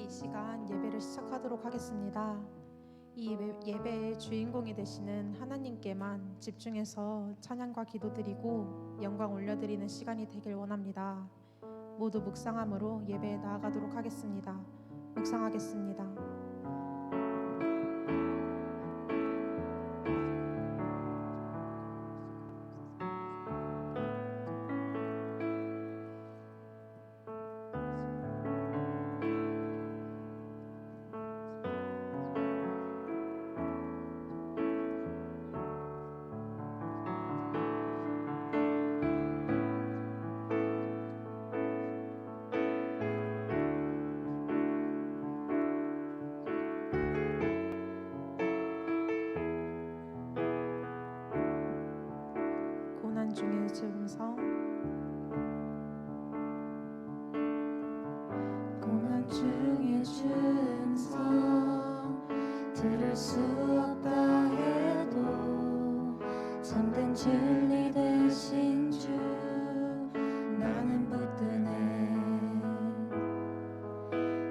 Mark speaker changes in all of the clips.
Speaker 1: 이 시간 예배를 시작하도록 하겠습니다. 이 예배의 주인공이 되시는 하나님께만 집중해서 찬양과 기도드리고 영광 올려드리는 시간이 되길 원합니다. 모두 묵상함으로 예배에 나아가도록 하겠습니다. 묵상하겠습니다. 고난 중의 음성,
Speaker 2: 고난 중의 주 음성 들을 수 없다 해도 참된 진리 되신 주 나는 붙드네.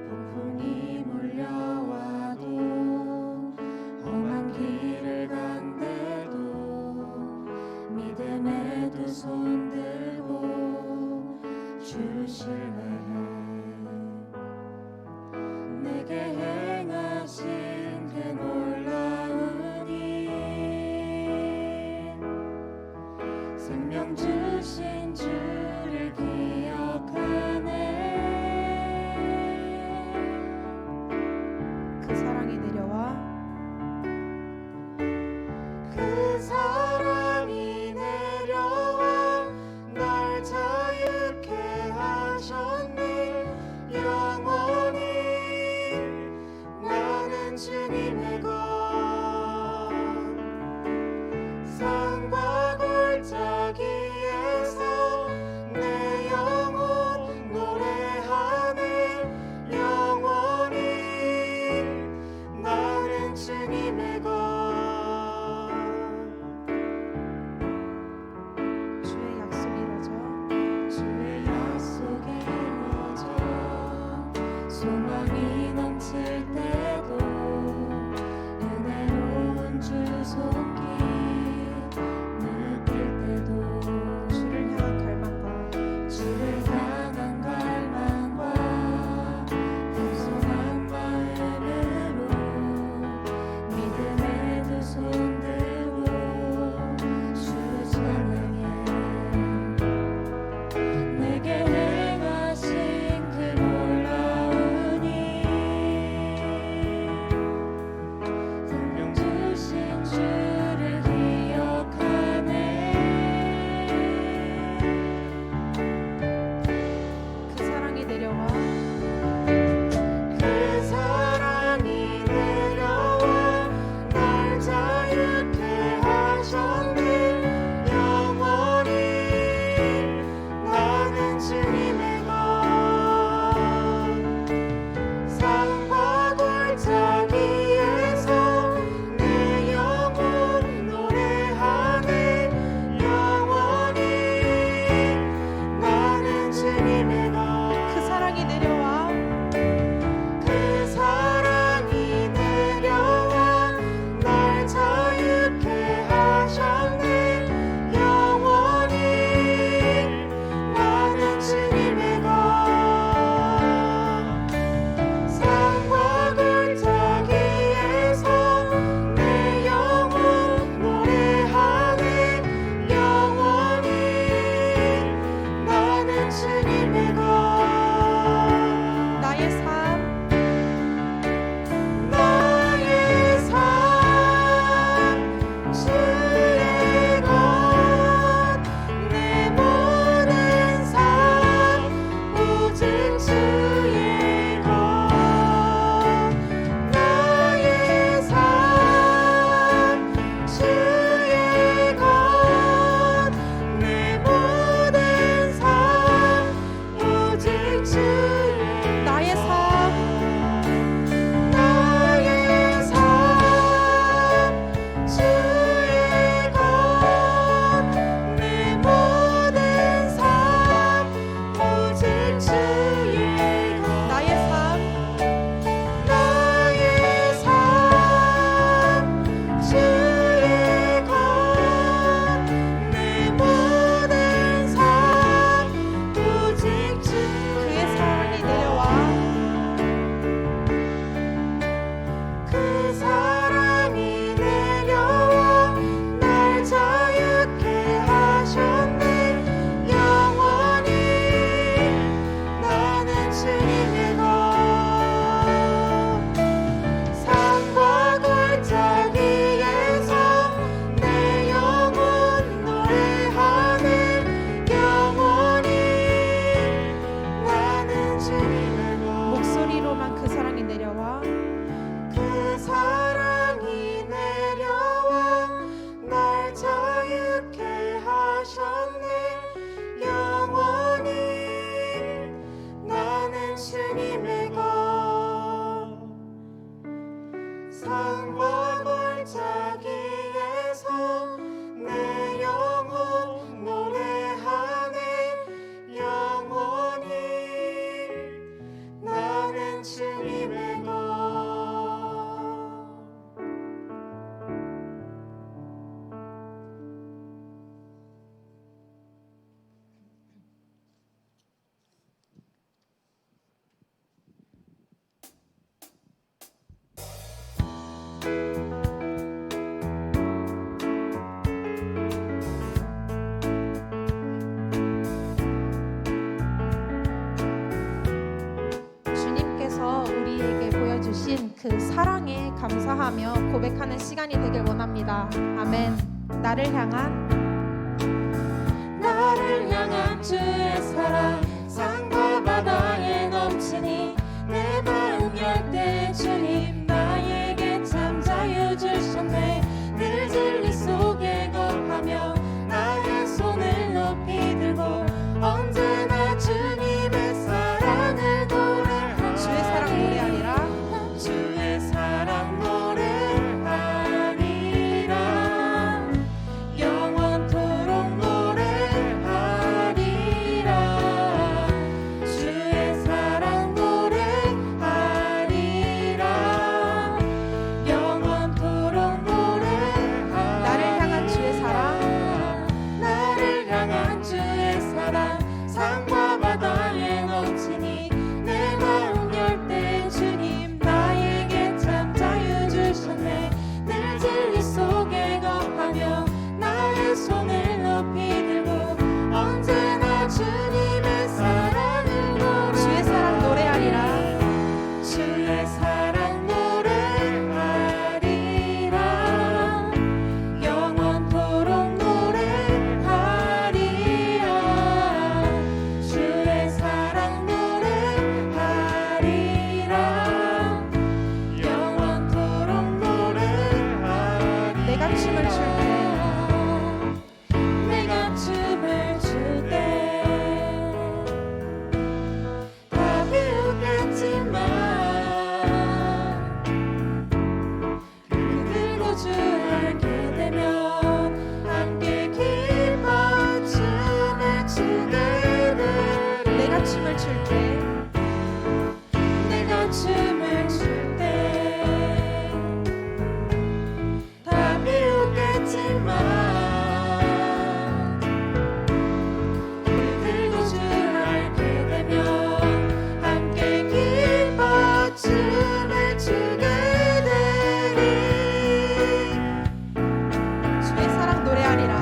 Speaker 2: 폭풍이 몰려와도 험한 길을 간대도 믿음의 두 손 들고 주를 신뢰해. 내게 행하신 그 놀라운 일
Speaker 1: 그 사랑에 감사하며 고백하는 시간이 되길 원합니다. 아멘. 나를 향한
Speaker 2: 주의 사랑 산과 바다에 넘치니 내 마음 열 때 주님 나에게 참 자유 주셨네. 늘 진리 속에 거하며 나의 손을 높이 들고 언제나 주님의 사랑을 노래하리라.
Speaker 1: 주의 사랑 노래하리라.
Speaker 2: 주의 사랑 노래하리라. 영원토록 노래하리라. 주의 사랑 노래하리라. 영원토록 노래하리라.
Speaker 1: 나를 향한 주의 사랑.
Speaker 2: 나를 향한 주의 사랑 산과 바다에 넘치니 내 마음 열 때 주님 나에게 참 자유 주셨네. 늘 진리 속에 거하며 나의 손을 높이 들고 언제나 주님의 사랑을 노래.
Speaker 1: 주의 사랑 노래하리라.
Speaker 2: 주의 사랑 노래하리라. 영원토록 노래하리라. 주의 사랑 노래하리라. 영원토록 노래하리라.
Speaker 1: 내가 춤을 출 때
Speaker 2: 내가 춤을 출 때 다 비웃겠지만 그들도 주 알게 되면 함께 기뻐 춤을 추게 되리.
Speaker 1: 내가 춤을 출 때
Speaker 2: 내가 춤을 출 때 다 비웃겠지만 그들도 주 알게 되면 함께 기뻐 춤을 추게 되리.
Speaker 1: 주의 사랑 노래하리라.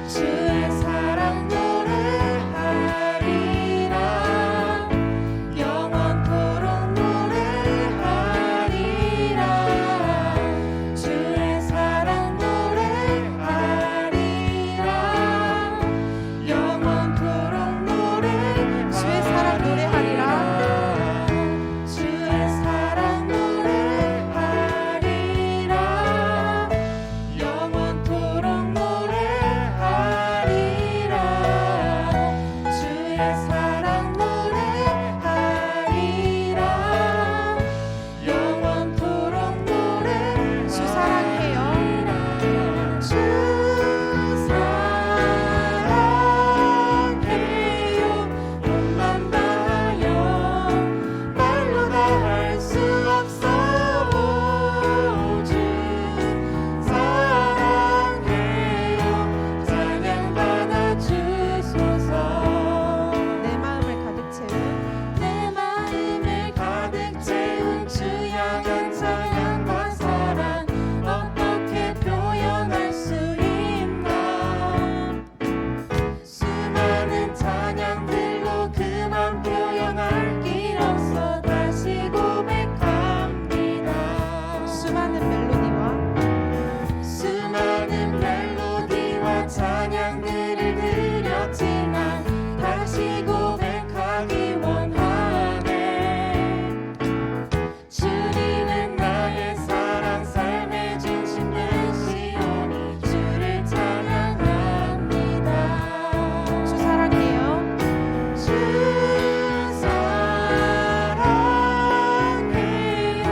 Speaker 2: 주의 사랑 노래하리라. 영원토록 노래하리라. 주의 사랑 노래하리라. 영원토록 노래하리라.
Speaker 1: 주의 사랑 노래하리라.
Speaker 2: 주의 사랑 노래하리라. 영원토록 노래하리라. 주의 사랑 노래하리라. 영원토록 노래하리라.
Speaker 1: 주 사랑해요.
Speaker 2: 주 사랑해요. 몸만 다하여 말로 다 할 수 없어. 주 사랑해요. 찬양 받아 주소서.
Speaker 1: 내 마음을 가득 채운
Speaker 2: 내 마음을 가득 채운 주 향한 찬양과 사랑 어떻게 표현할 수 있나. 수많은 찬양들로 그만 표현할 길 없어 다시 고백합니다.
Speaker 1: 수많은
Speaker 2: 멜로디와 찬양들을 드렸지만 다시 고백하기 원하네. 주님은 나의 사랑 삶의 중심 되시오니 주를 찬양합니다.
Speaker 1: 주 사랑해요.
Speaker 2: 주 사랑해요.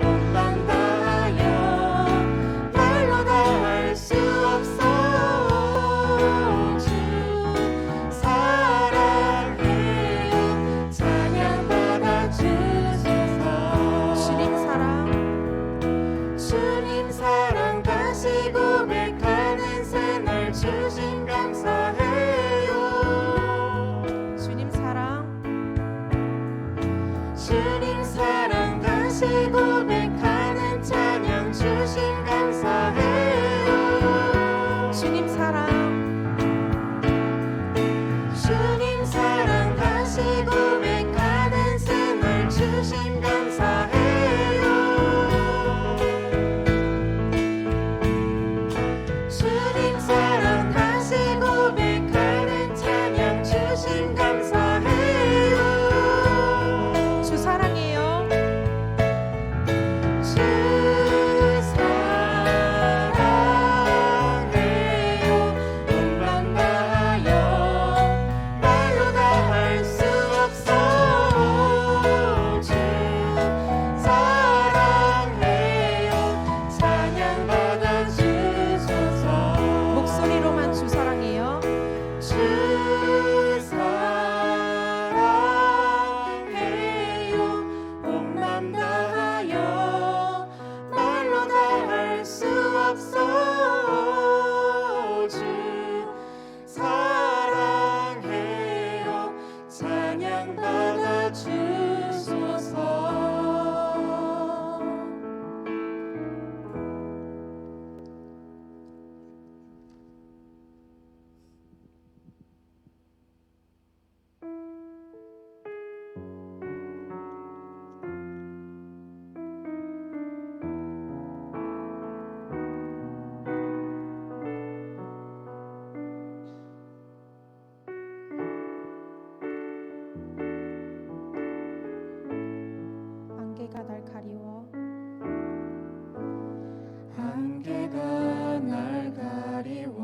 Speaker 2: 몸만 다하여 말로 다 할 수 없어. 주 사랑해요. 찬양 받아 주소서. 주님 사랑 다시 고백하는 새날 주신 감사해요.
Speaker 1: 주님 사랑.
Speaker 2: 주님 사랑 다시 고백하는 찬양 주신 감사해요.
Speaker 1: 주님 사랑.
Speaker 2: 주님 사랑 다시 고백하는 새날 주신 감사해요.
Speaker 1: 안개가 날 가리워
Speaker 2: 안개가 날 가리워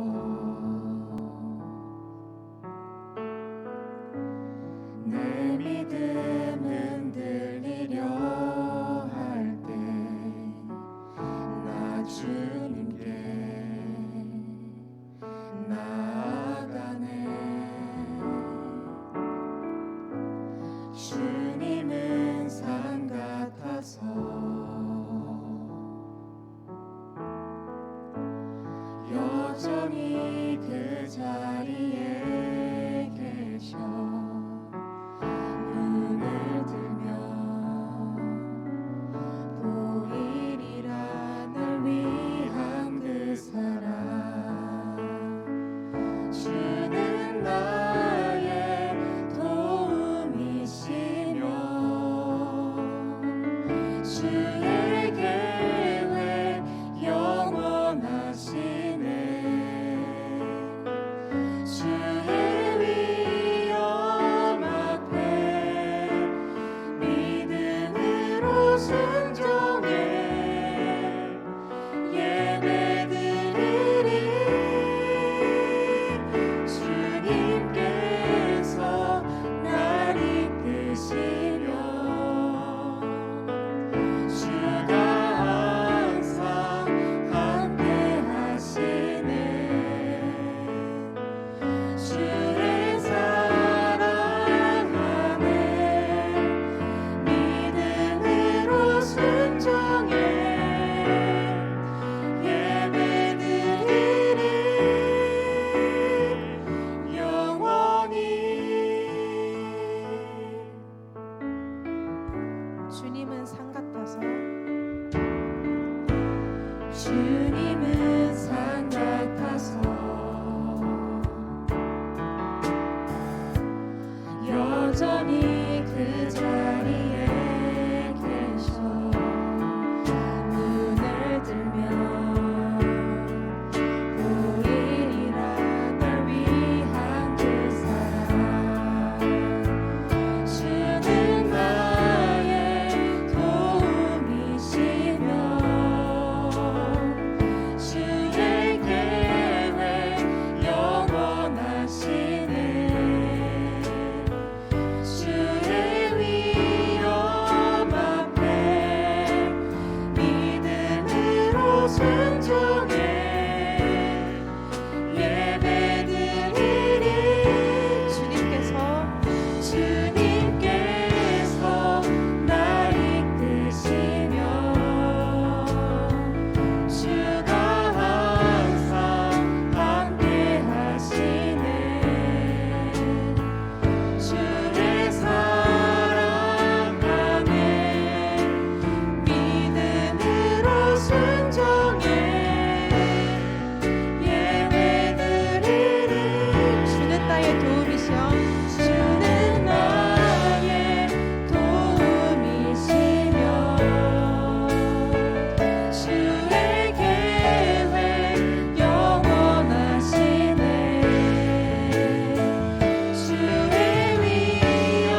Speaker 2: 내 믿음 흔들리려 할 때 나 주님께 나아가네 주님은 산 같아서 여전히 그 자리에 계셔 눈을 들면 보이리라 날 위한 그 사랑 주는 나의 도움이시며 주의 계획 영원하시네 주의 위엄 앞에 믿음으로 순종해 예배드리리 주님께서 날 이끄시며 주가 항상 함께 하시네 주의 사랑 안에 믿음으로 순종해 예배드리리 영원히
Speaker 1: 주님은 산 같아서
Speaker 2: 주님은 산 같아서 여전히 그 자리에 계셔 눈을 들면 보이리라 날 위한 그 사랑 주는 나의 도움이시며 주의 계획 영원하시네 주의 위엄 앞에 믿음으로 순종해 예배드리리 주님께서 날 이끄시며 주가 항상 함께 하시네 주의 사랑 안에 믿음으로 순종해 예배드리리
Speaker 1: 주는 나의 도움이시여
Speaker 2: 주는 나의 도움이시며 주의 계획 영원하시네 주의 위엄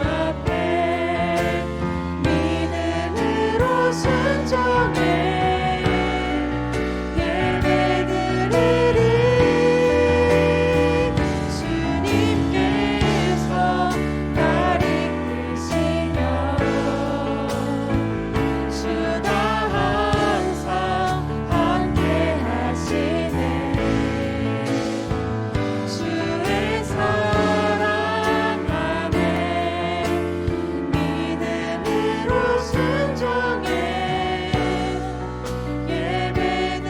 Speaker 2: 앞에 믿음으로 순종해 예배드리리 주님께서 날 이끄시며 주가 항상 함께 하시네 주의 사랑 안에 믿음으로 순종해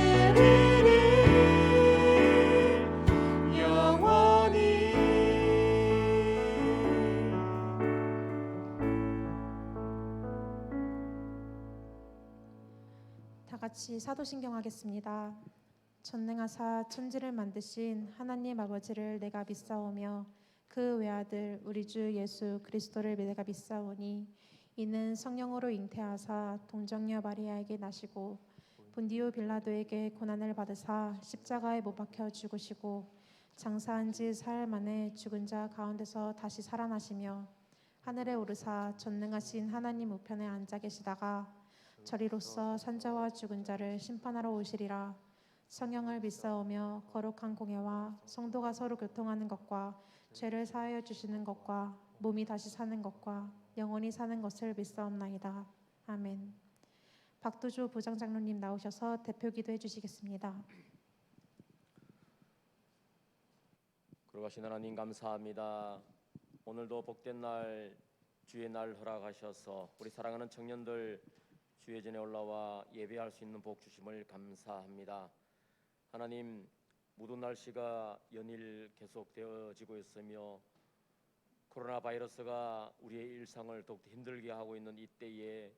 Speaker 2: 예배드리리 영원히
Speaker 1: 다 같이 사도신경 하겠습니다. 전능하사 천지를 만드신 하나님 아버지를 내가 믿사오며 그 외아들 우리 주 예수 그리스도를 내가 믿사오니 이는 성령으로 잉태하사 동정녀 마리아에게 나시고 본디오 빌라도에게 고난을 받으사 십자가에 못 박혀 죽으시고 장사한 지 사흘 만에 죽은 자 가운데서 다시 살아나시며 하늘에 오르사 전능하신 하나님 우편에 앉아 계시다가 저리로서 산자와 죽은 자를 심판하러 오시리라. 성령을 믿사오며 거룩한 공예와 성도가 서로 교통하는 것과 죄를 사하여 주시는 것과 몸이 다시 사는 것과 영원히 사는 것을 믿사옵나이다. 아멘. 박두주 부장장로님 나오셔서 대표 기도해 주시겠습니다.
Speaker 3: 거룩하신 하나님 감사합니다. 오늘도 복된 날 주의 날 허락하셔서 우리 사랑하는 청년들 주의 전에 올라와 예배할 수 있는 복 주심을 감사합니다. 하나님, 무더운 날씨가 연일 계속되어지고 있으며 코로나 바이러스가 우리의 일상을 더욱 힘들게 하고 있는 이때에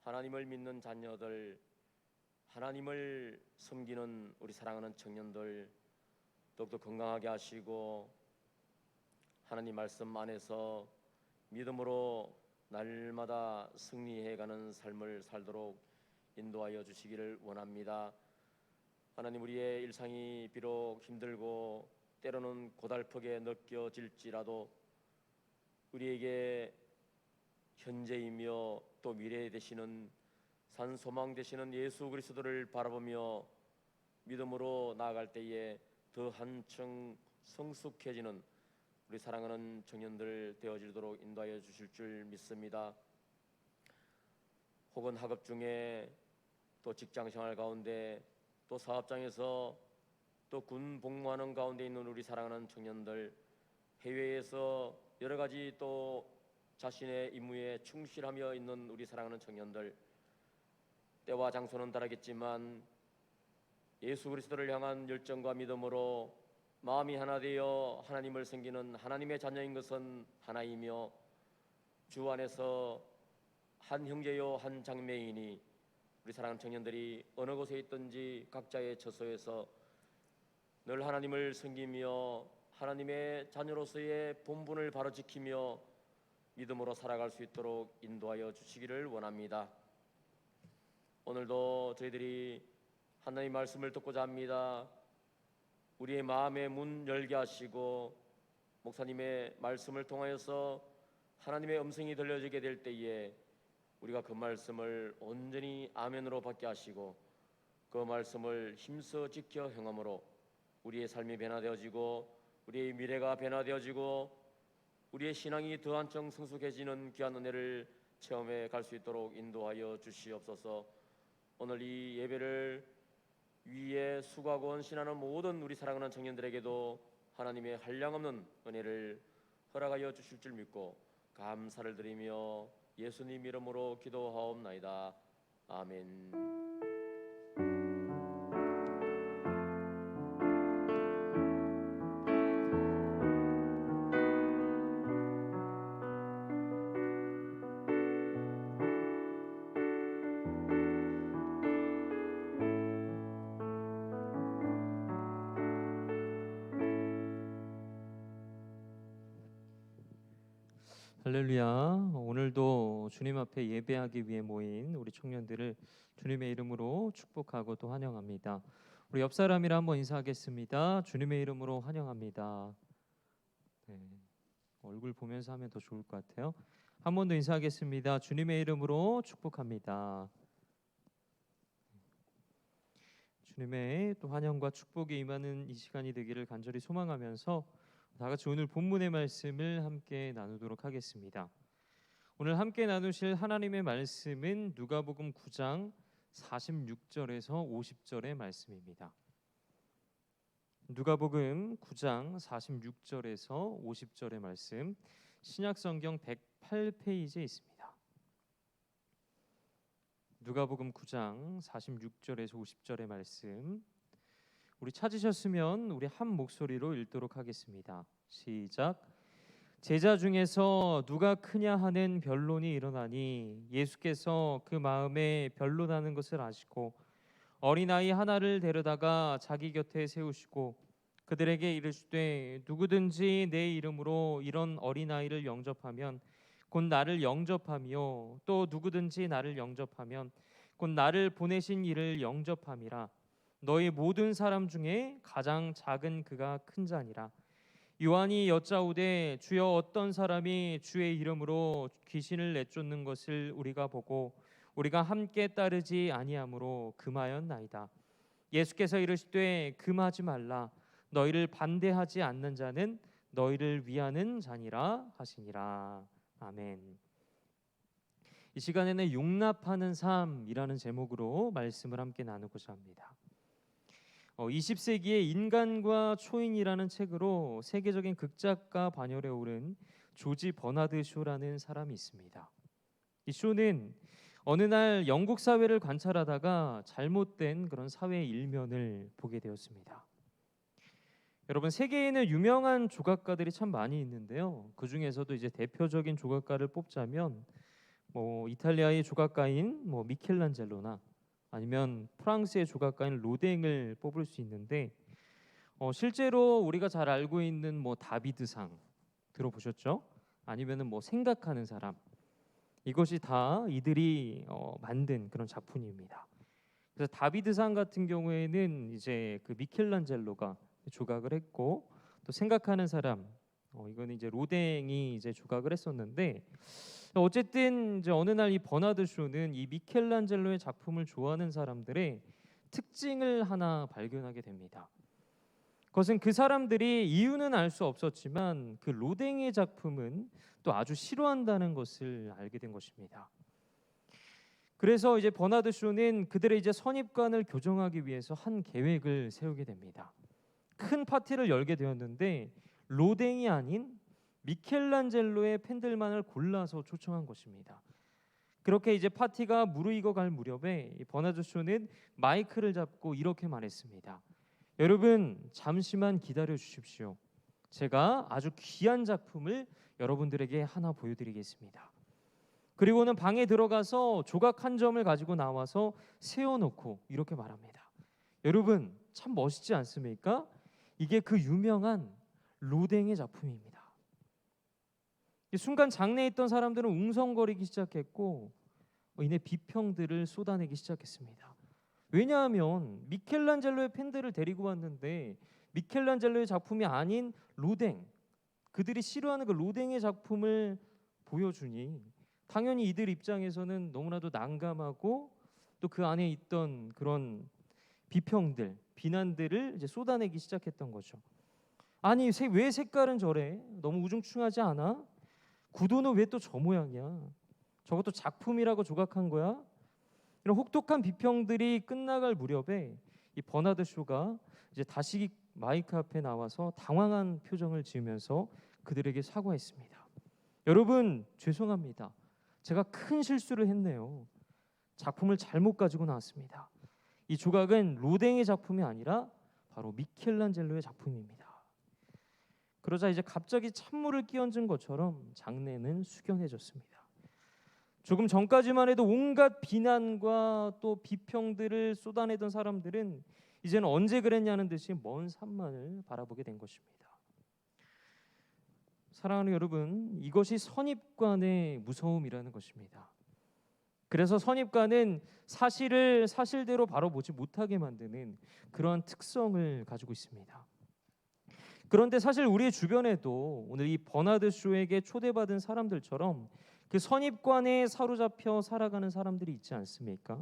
Speaker 3: 하나님을 믿는 자녀들, 하나님을 섬기는 우리 사랑하는 청년들 더욱더 건강하게 하시고 하나님 말씀 안에서 믿음으로 날마다 승리해가는 삶을 살도록 인도하여 주시기를 원합니다. 하나님, 우리의 일상이 비록 힘들고 때로는 고달프게 느껴질지라도 우리에게 현재이며 또 미래 되시는 산 소망 되시는 예수 그리스도를 바라보며 믿음으로 나아갈 때에 더 한층 성숙해지는 우리 사랑하는 청년들 되어지도록 인도하여 주실 줄 믿습니다. 혹은 학업 중에 또 직장생활 가운데 또 사업장에서 또 군 복무하는 가운데 있는 우리 사랑하는 청년들, 해외에서 여러 가지 또 자신의 임무에 충실하며 있는 우리 사랑하는 청년들, 때와 장소는 다르겠지만 예수 그리스도를 향한 열정과 믿음으로 마음이 하나 되어 하나님을 섬기는 하나님의 자녀인 것은 하나이며 주 안에서 한 형제요 한 장매이니 우리 사랑하는 청년들이 어느 곳에 있든지 각자의 처소에서 늘 하나님을 섬기며 하나님의 자녀로서의 본분을 바로 지키며 믿음으로 살아갈 수 있도록 인도하여 주시기를 원합니다. 오늘도 저희들이 하나님의 말씀을 듣고자 합니다. 우리의 마음의 문 열게 하시고 목사님의 말씀을 통하여서 하나님의 음성이 들려지게 될 때에 우리가 그 말씀을 온전히 아멘으로 받게 하시고 그 말씀을 힘써 지켜 행함으로 우리의 삶이 변화되어지고 우리의 미래가 변화되어지고 우리의 신앙이 더 한층 성숙해지는 귀한 은혜를 체험해 갈 수 있도록 인도하여 주시옵소서. 오늘 이 예배를 위에 수고하고 헌신하는 모든 우리 사랑하는 청년들에게도 하나님의 한량없는 은혜를 허락하여 주실 줄 믿고 감사를 드리며 예수님 이름으로 기도하옵나이다. 아멘.
Speaker 4: 할렐루야. 오늘도 주님 앞에 예배하기 위해 모인 우리 청년들을 주님의 이름으로 축복하고 또 환영합니다. 우리 옆 사람이랑 한번 인사하겠습니다. 주님의 이름으로 환영합니다. 네, 얼굴 보면서 하면 더 좋을 것 같아요. 한 번 더 인사하겠습니다. 주님의 이름으로 축복합니다. 주님의 또 환영과 축복이 임하는 이 시간이 되기를 간절히 소망하면서 다 같이 오늘 본문의 말씀을 함께 나누도록 하겠습니다. 오늘 함께 나누실 하나님의 말씀은 누가복음 9장 46절에서 50절의 말씀입니다. 누가복음 9장 46절에서 50절의 말씀, 신약성경 108페이지에 있습니다. 누가복음 9장 46절에서 50절의 말씀, 우리 찾으셨으면 우리 한 목소리로 읽도록 하겠습니다. 시작. 제자 중에서 누가 크냐 하는 변론이 일어나니 예수께서 그 마음에 변론하는 것을 아시고 어린아이 하나를 데려다가 자기 곁에 세우시고 그들에게 이르시되 누구든지 내 이름으로 이런 어린아이를 영접하면 곧 나를 영접하며 또 누구든지 나를 영접하면 곧 나를 보내신 이를 영접함이라. 너희 모든 사람 중에 가장 작은 그가 큰 자니라. 요한이 여짜오되 주여 어떤 사람이 주의 이름으로 귀신을 내쫓는 것을 우리가 보고 우리가 함께 따르지 아니하므로 금하였나이다. 예수께서 이르시되 금하지 말라. 너희를 반대하지 않는 자는 너희를 위하는 자니라 하시니라. 아멘. 이 시간에는 용납하는 삶이라는 제목으로 말씀을 함께 나누고자 합니다. 20세기의 인간과 초인이라는 책으로 세계적인 극작가 반열에 오른 조지 버나드 쇼라는 사람이 있습니다. 이 쇼는 어느 날 영국 사회를 관찰하다가 잘못된 그런 사회의 일면을 보게 되었습니다. 여러분, 세계에는 유명한 조각가들이 참 많이 있는데요. 그 중에서도 이제 대표적인 조각가를 뽑자면 이탈리아의 조각가인 미켈란젤로나 아니면 프랑스의 조각가인 로댕을 뽑을 수 있는데 실제로 우리가 잘 알고 있는 다비드상 들어보셨죠? 아니면은 생각하는 사람, 이것이 다 이들이 만든 그런 작품입니다. 그래서 다비드상 같은 경우에는 이제 그 미켈란젤로가 조각을 했고, 또 생각하는 사람 이거는 이제 로댕이 이제 조각을 했었는데, 어쨌든 이제 어느 날 이 버나드 쇼는 이 미켈란젤로의 작품을 좋아하는 사람들의 특징을 하나 발견하게 됩니다. 그것은 그 사람들이 이유는 알 수 없었지만 그 로댕의 작품은 또 아주 싫어한다는 것을 알게 된 것입니다. 그래서 이제 버나드 쇼는 그들의 이제 선입관을 교정하기 위해서 한 계획을 세우게 됩니다. 큰 파티를 열게 되었는데 로댕이 아닌 미켈란젤로의 팬들만을 골라서 초청한 것입니다. 그렇게 이제 파티가 무르익어 갈 무렵에 버나드 쇼는 마이크를 잡고 이렇게 말했습니다. 여러분, 잠시만 기다려 주십시오. 제가 아주 귀한 작품을 여러분들에게 하나 보여드리겠습니다. 그리고는 방에 들어가서 조각 한 점을 가지고 나와서 세워놓고 이렇게 말합니다. 여러분, 참 멋있지 않습니까? 이게 그 유명한 로댕의 작품입니다. 순간 장내에 있던 사람들은 웅성거리기 시작했고 이내 비평들을 쏟아내기 시작했습니다. 왜냐하면 미켈란젤로의 팬들을 데리고 왔는데 미켈란젤로의 작품이 아닌 로댕, 그들이 싫어하는 그 로댕의 작품을 보여주니 당연히 이들 입장에서는 너무나도 난감하고 또 그 안에 있던 그런 비평들, 비난들을 이제 쏟아내기 시작했던 거죠. 아니, 왜 색깔은 저래? 너무 우중충하지 않아? 구도는 왜 또 저 모양이야? 저것도 작품이라고 조각한 거야? 이런 혹독한 비평들이 끝나갈 무렵에 이 버나드 쇼가 이제 다시 마이크 앞에 나와서 당황한 표정을 지으면서 그들에게 사과했습니다. 여러분, 죄송합니다. 제가 큰 실수를 했네요. 작품을 잘못 가지고 나왔습니다. 이 조각은 로댕의 작품이 아니라 바로 미켈란젤로의 작품입니다. 그러자 이제 갑자기 찬물을 끼얹은 것처럼 장내는 숙연해졌습니다. 조금 전까지만 해도 온갖 비난과 또 비평들을 쏟아내던 사람들은 이제는 언제 그랬냐는 듯이 먼 산만을 바라보게 된 것입니다. 사랑하는 여러분, 이것이 선입관의 무서움이라는 것입니다. 그래서 선입관은 사실을 사실대로 바로 보지 못하게 만드는 그러한 특성을 가지고 있습니다. 그런데 사실 우리의 주변에도 오늘 이 버나드 쇼에게 초대받은 사람들처럼 그 선입관에 사로잡혀 살아가는 사람들이 있지 않습니까?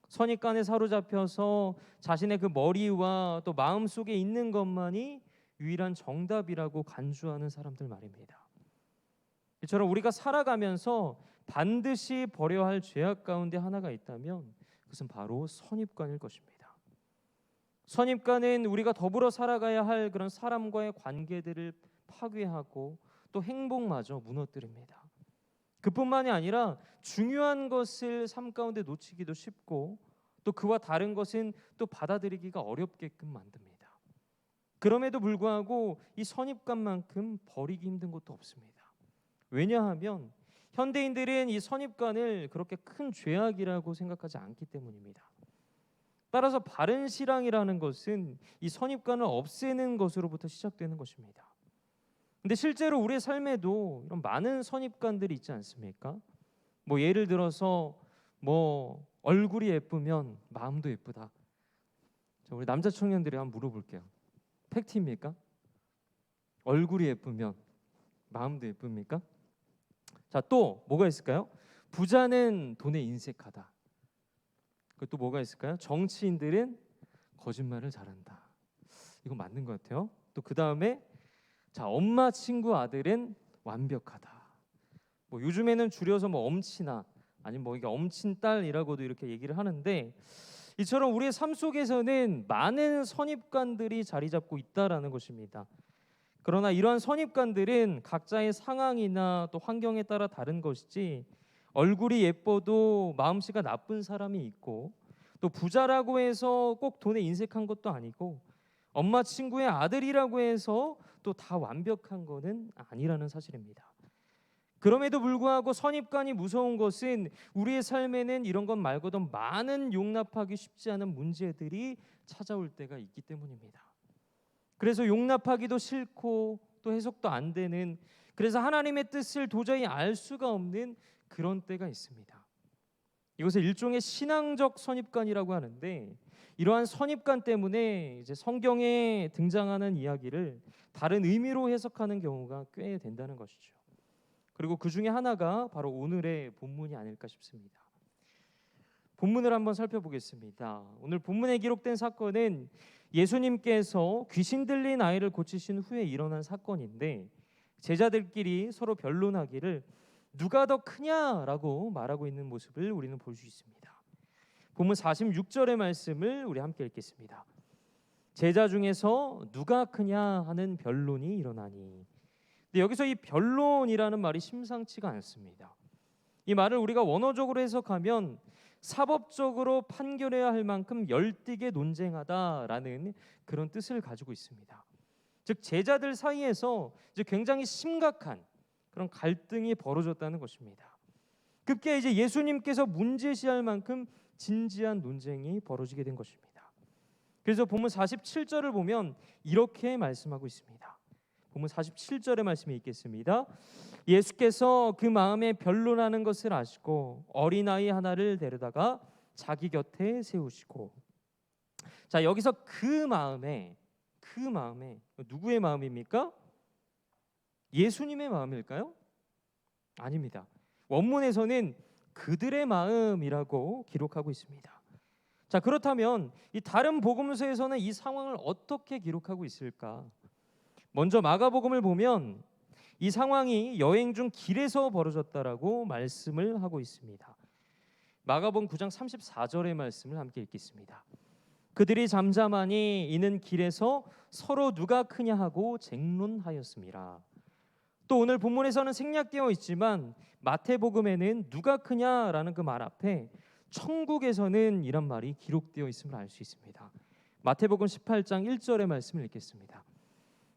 Speaker 4: 선입관에 사로잡혀서 자신의 그 머리와 또 마음 속에 있는 것만이 유일한 정답이라고 간주하는 사람들 말입니다. 이처럼 우리가 살아가면서 반드시 버려야 할 죄악 가운데 하나가 있다면 그것은 바로 선입관일 것입니다. 선입관은 우리가 더불어 살아가야 할 그런 사람과의 관계들을 파괴하고 또 행복마저 무너뜨립니다. 그뿐만이 아니라 중요한 것을 삶 가운데 놓치기도 쉽고 또 그와 다른 것은 또 받아들이기가 어렵게끔 만듭니다. 그럼에도 불구하고 이 선입관만큼 버리기 힘든 것도 없습니다. 왜냐하면 현대인들은 이 선입관을 그렇게 큰 죄악이라고 생각하지 않기 때문입니다. 따라서 바른 신앙이라는 것은 이 선입관을 없애는 것으로부터 시작되는 것입니다. 근데 실제로 우리의 삶에도 이런 많은 선입관들이 있지 않습니까? 예를 들어서 얼굴이 예쁘면 마음도 예쁘다. 우리 남자 청년들이 한번 물어볼게요. 팩트입니까? 얼굴이 예쁘면 마음도 예쁩니까? 자, 또 뭐가 있을까요? 부자는 돈에 인색하다. 또 뭐가 있을까요? 정치인들은 거짓말을 잘한다. 이거 맞는 것 같아요. 또 그 다음에 자, 엄마 친구 아들은 완벽하다. 뭐 요즘에는 줄여서 뭐 엄친아 아니면 뭐 이게 엄친딸이라고도 이렇게 얘기를 하는데, 이처럼 우리의 삶 속에서는 많은 선입관들이 자리 잡고 있다라는 것입니다. 그러나 이러한 선입관들은 각자의 상황이나 또 환경에 따라 다른 것이지, 얼굴이 예뻐도 마음씨가 나쁜 사람이 있고, 또 부자라고 해서 꼭 돈에 인색한 것도 아니고, 엄마 친구의 아들이라고 해서 또 다 완벽한 거는 아니라는 사실입니다. 그럼에도 불구하고 선입관이 무서운 것은 우리의 삶에는 이런 것 말고도 많은 용납하기 쉽지 않은 문제들이 찾아올 때가 있기 때문입니다. 그래서 용납하기도 싫고 또 해석도 안 되는, 그래서 하나님의 뜻을 도저히 알 수가 없는 그런 때가 있습니다. 이것을 일종의 신앙적 선입관이라고 하는데, 이러한 선입관 때문에 이제 성경에 등장하는 이야기를 다른 의미로 해석하는 경우가 꽤 된다는 것이죠. 그리고 그 중에 하나가 바로 오늘의 본문이 아닐까 싶습니다. 본문을 한번 살펴보겠습니다. 오늘 본문에 기록된 사건은 예수님께서 귀신 들린 아이를 고치신 후에 일어난 사건인데, 제자들끼리 서로 변론하기를 누가 더 크냐라고 말하고 있는 모습을 우리는 볼 수 있습니다. 본문 46절의 말씀을 우리 함께 읽겠습니다. 제자 중에서 누가 크냐 하는 변론이 일어나니. 근데 여기서 이 변론이라는 말이 심상치가 않습니다. 이 말을 우리가 원어적으로 해석하면 사법적으로 판결해야 할 만큼 열띠게 논쟁하다라는 그런 뜻을 가지고 있습니다. 즉 제자들 사이에서 이제 굉장히 심각한 그런 갈등이 벌어졌다는 것입니다. 급기야 이제 예수님께서 문제시할 만큼 진지한 논쟁이 벌어지게 된 것입니다. 그래서 본문 47절을 보면 이렇게 말씀하고 있습니다. 본문 47절의 말씀이 있겠습니다. 예수께서 그 마음에 변론하는 것을 아시고 어린아이 하나를 데려다가 자기 곁에 세우시고. 자, 여기서 그 마음에 누구의 마음입니까? 예수님의 마음일까요? 아닙니다. 원문에서는 그들의 마음이라고 기록하고 있습니다. 자, 그렇다면 이 다른 복음서에서는 이 상황을 어떻게 기록하고 있을까? 먼저 마가복음을 보면 이 상황이 여행 중 길에서 벌어졌다라고 말씀을 하고 있습니다. 마가복음 9장 34절의 말씀을 함께 읽겠습니다. 그들이 잠잠하니 이는 길에서 서로 누가 크냐 하고 쟁론하였습니다. 또 오늘 본문에서는 생략되어 있지만 마태복음에는 누가 크냐라는 그 말 앞에 천국에서는 이란 말이 기록되어 있음을 알 수 있습니다. 마태복음 18장 1절의 말씀을 읽겠습니다.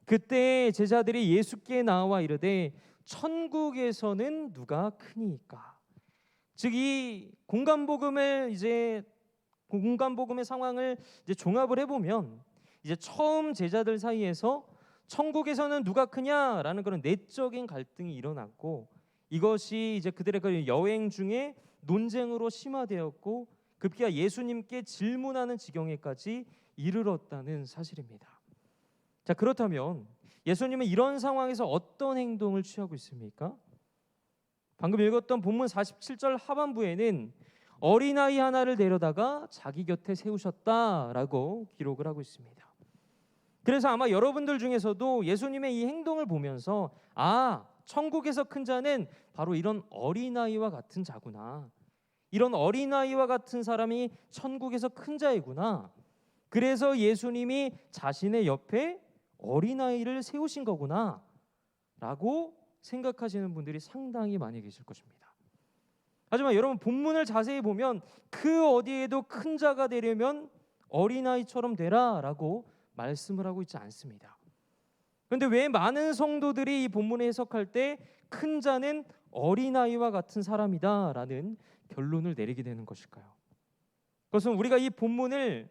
Speaker 4: 그때 제자들이 예수께 나와 이르되 천국에서는 누가 크니까. 즉 이 공간복음의 상황을 이제 종합을 해보면 이제 처음 제자들 사이에서 천국에서는 누가 크냐라는 그런 내적인 갈등이 일어났고, 이것이 이제 그들의 그 여행 중에 논쟁으로 심화되었고 급기야 예수님께 질문하는 지경에까지 이르렀다는 사실입니다. 자, 그렇다면 예수님은 이런 상황에서 어떤 행동을 취하고 있습니까? 방금 읽었던 본문 47절 하반부에는 어린아이 하나를 데려다가 자기 곁에 세우셨다라고 기록을 하고 있습니다. 그래서 아마 여러분들 중에서도 예수님의 이 행동을 보면서 천국에서 큰 자는 바로 이런 어린아이와 같은 자구나, 이런 어린아이와 같은 사람이 천국에서 큰 자이구나, 그래서 예수님이 자신의 옆에 어린아이를 세우신 거구나 라고 생각하시는 분들이 상당히 많이 계실 것입니다. 하지만 여러분, 본문을 자세히 보면 그 어디에도 큰 자가 되려면 어린아이처럼 되라 라고 말씀을 하고 있지 않습니다. 그런데 왜 많은 성도들이 이 본문을 해석할 때 큰 자는 어린아이와 같은 사람이다 라는 결론을 내리게 되는 것일까요? 그것은 우리가 이 본문을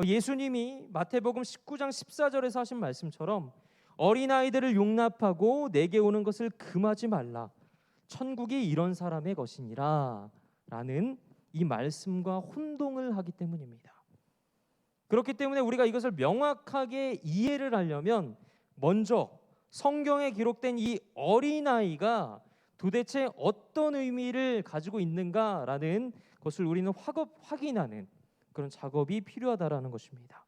Speaker 4: 예수님이 마태복음 19장 14절에서 하신 말씀처럼 어린아이들을 용납하고 내게 오는 것을 금하지 말라, 천국이 이런 사람의 것이니라 라는 이 말씀과 혼동을 하기 때문입니다. 그렇기 때문에 우리가 이것을 명확하게 이해를 하려면 먼저 성경에 기록된 이 어린아이가 도대체 어떤 의미를 가지고 있는가라는 것을 우리는 확인하는 그런 작업이 필요하다라는 것입니다.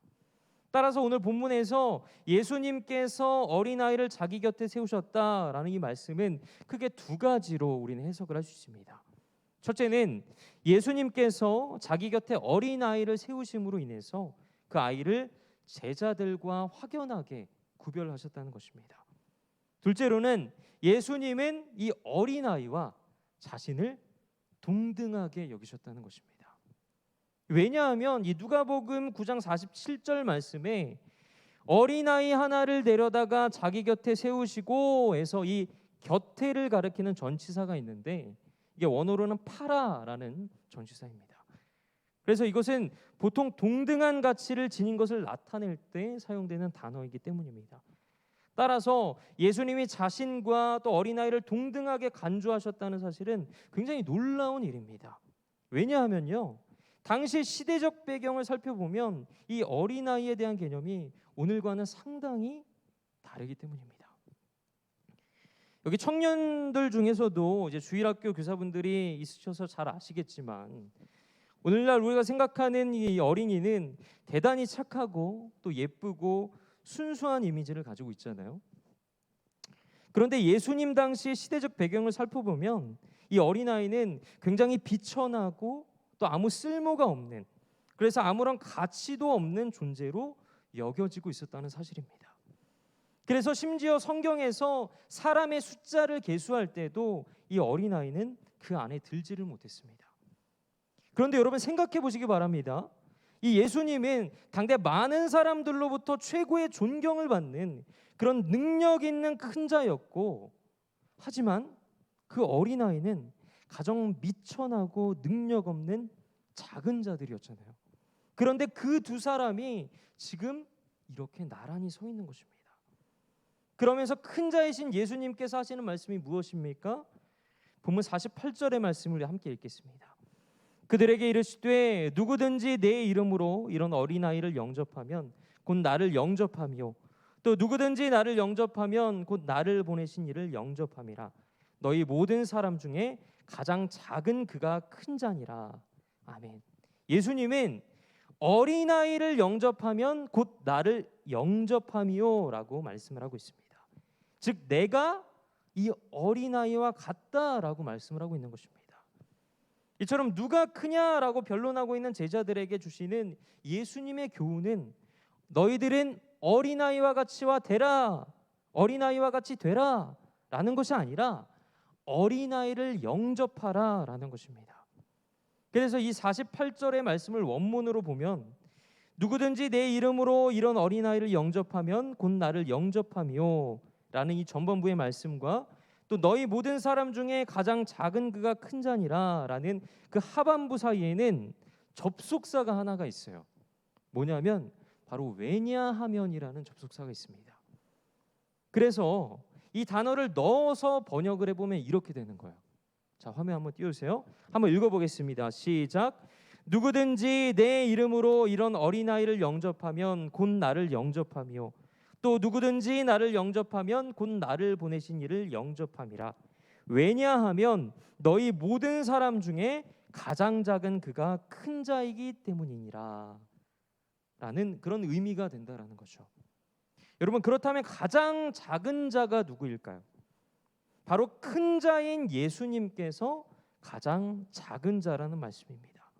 Speaker 4: 따라서 오늘 본문에서 예수님께서 어린아이를 자기 곁에 세우셨다라는 이 말씀은 크게 두 가지로 우리는 해석을 할 수 있습니다. 첫째는 예수님께서 자기 곁에 어린아이를 세우심으로 인해서 그 아이를 제자들과 확연하게 구별하셨다는 것입니다. 둘째로는 예수님은 이 어린아이와 자신을 동등하게 여기셨다는 것입니다. 왜냐하면 이 누가복음 9장 47절 말씀에 어린아이 하나를 데려다가 자기 곁에 세우시고 해서 이 곁에를 가리키는 전치사가 있는데 이게 원어로는 파라라는 전치사입니다. 그래서 이것은 보통 동등한 가치를 지닌 것을 나타낼 때 사용되는 단어이기 때문입니다. 따라서 예수님이 자신과 또 어린아이를 동등하게 간주하셨다는 사실은 굉장히 놀라운 일입니다. 왜냐하면요, 당시 시대적 배경을 살펴보면 이 어린아이에 대한 개념이 오늘과는 상당히 다르기 때문입니다. 여기 청년들 중에서도 이제 주일학교 교사분들이 있으셔서 잘 아시겠지만 오늘날 우리가 생각하는 이 어린이는 대단히 착하고 또 예쁘고 순수한 이미지를 가지고 있잖아요. 그런데 예수님 당시 시대적 배경을 살펴보면 이 어린아이는 굉장히 비천하고 또 아무 쓸모가 없는, 그래서 아무런 가치도 없는 존재로 여겨지고 있었다는 사실입니다. 그래서 심지어 성경에서 사람의 숫자를 계수할 때도 이 어린아이는 그 안에 들지를 못했습니다. 그런데 여러분 생각해 보시기 바랍니다. 이 예수님은 당대 많은 사람들로부터 최고의 존경을 받는 그런 능력 있는 큰 자였고, 하지만 그 어린아이는 가장 미천하고 능력 없는 작은 자들이었잖아요. 그런데 그 두 사람이 지금 이렇게 나란히 서 있는 것입니다. 그러면서 큰 자이신 예수님께서 하시는 말씀이 무엇입니까? 본문 48절의 말씀을 함께 읽겠습니다. 그들에게 이르시되 누구든지 내 이름으로 이런 어린아이를 영접하면 곧 나를 영접하며 또 누구든지 나를 영접하면 곧 나를 보내신 이를 영접함이라. 너희 모든 사람 중에 가장 작은 그가 큰 자니라. 아멘. 예수님은 어린아이를 영접하면 곧 나를 영접함이요라고 말씀을 하고 있습니다. 즉 내가 이 어린아이와 같다라고 말씀을 하고 있는 것입니다. 이처럼 누가 크냐라고 변론하고 있는 제자들에게 주시는 예수님의 교훈은 너희들은 어린아이와 같이와 되라, 어린아이와 같이 되라 라는 것이 아니라 어린아이를 영접하라 라는 것입니다. 그래서 이 48절의 말씀을 원문으로 보면 누구든지 내 이름으로 이런 어린아이를 영접하면 곧 나를 영접하며 라는 이 전반부의 말씀과 또 너희 모든 사람 중에 가장 작은 그가 큰 자니라 라는 그 하반부 사이에는 접속사가 하나가 있어요. 뭐냐면 바로 왜냐하면이라는 접속사가 있습니다. 그래서 이 단어를 넣어서 번역을 해보면 이렇게 되는 거예요. 자, 화면 한번 띄워주세요. 한번 읽어보겠습니다. 시작. 누구든지 내 이름으로 이런 어린아이를 영접하면 곧 나를 영접하며 또 누구든지 나를 영접하면 곧 나를 보내신 이를 영접함이라. 왜냐하면 너희 모든 사람 중에 가장 작은 그가 큰 자이기 때문이니라 라는 그런 의미가 된다라는 거죠. 여러분, 그렇다면 가장 작은 자가 누구일까요? 바로 큰 자인 예수님께서 가장 작은 자라는 말씀입니다.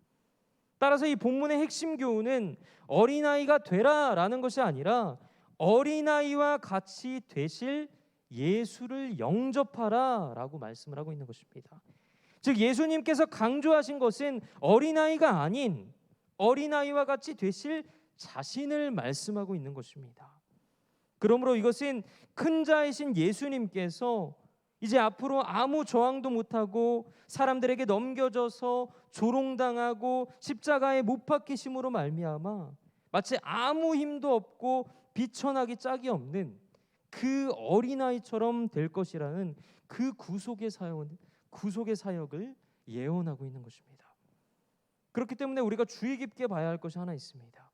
Speaker 4: 따라서 이 본문의 핵심 교훈은 어린아이가 되라라는 것이 아니라 어린아이와 같이 되실 예수를 영접하라라고 말씀을 하고 있는 것입니다. 즉 예수님께서 강조하신 것은 어린아이가 아닌 어린아이와 같이 되실 자신을 말씀하고 있는 것입니다. 그러므로 이것은 큰 자이신 예수님께서 이제 앞으로 아무 저항도 못하고 사람들에게 넘겨져서 조롱당하고 십자가에 못 박히심으로 말미암아 마치 아무 힘도 없고 비천하기 짝이 없는 그 어린아이처럼 될 것이라는 그 구속의 사역을 예언하고 있는 것입니다. 그렇기 때문에 우리가 주의 깊게 봐야 할 것이 하나 있습니다.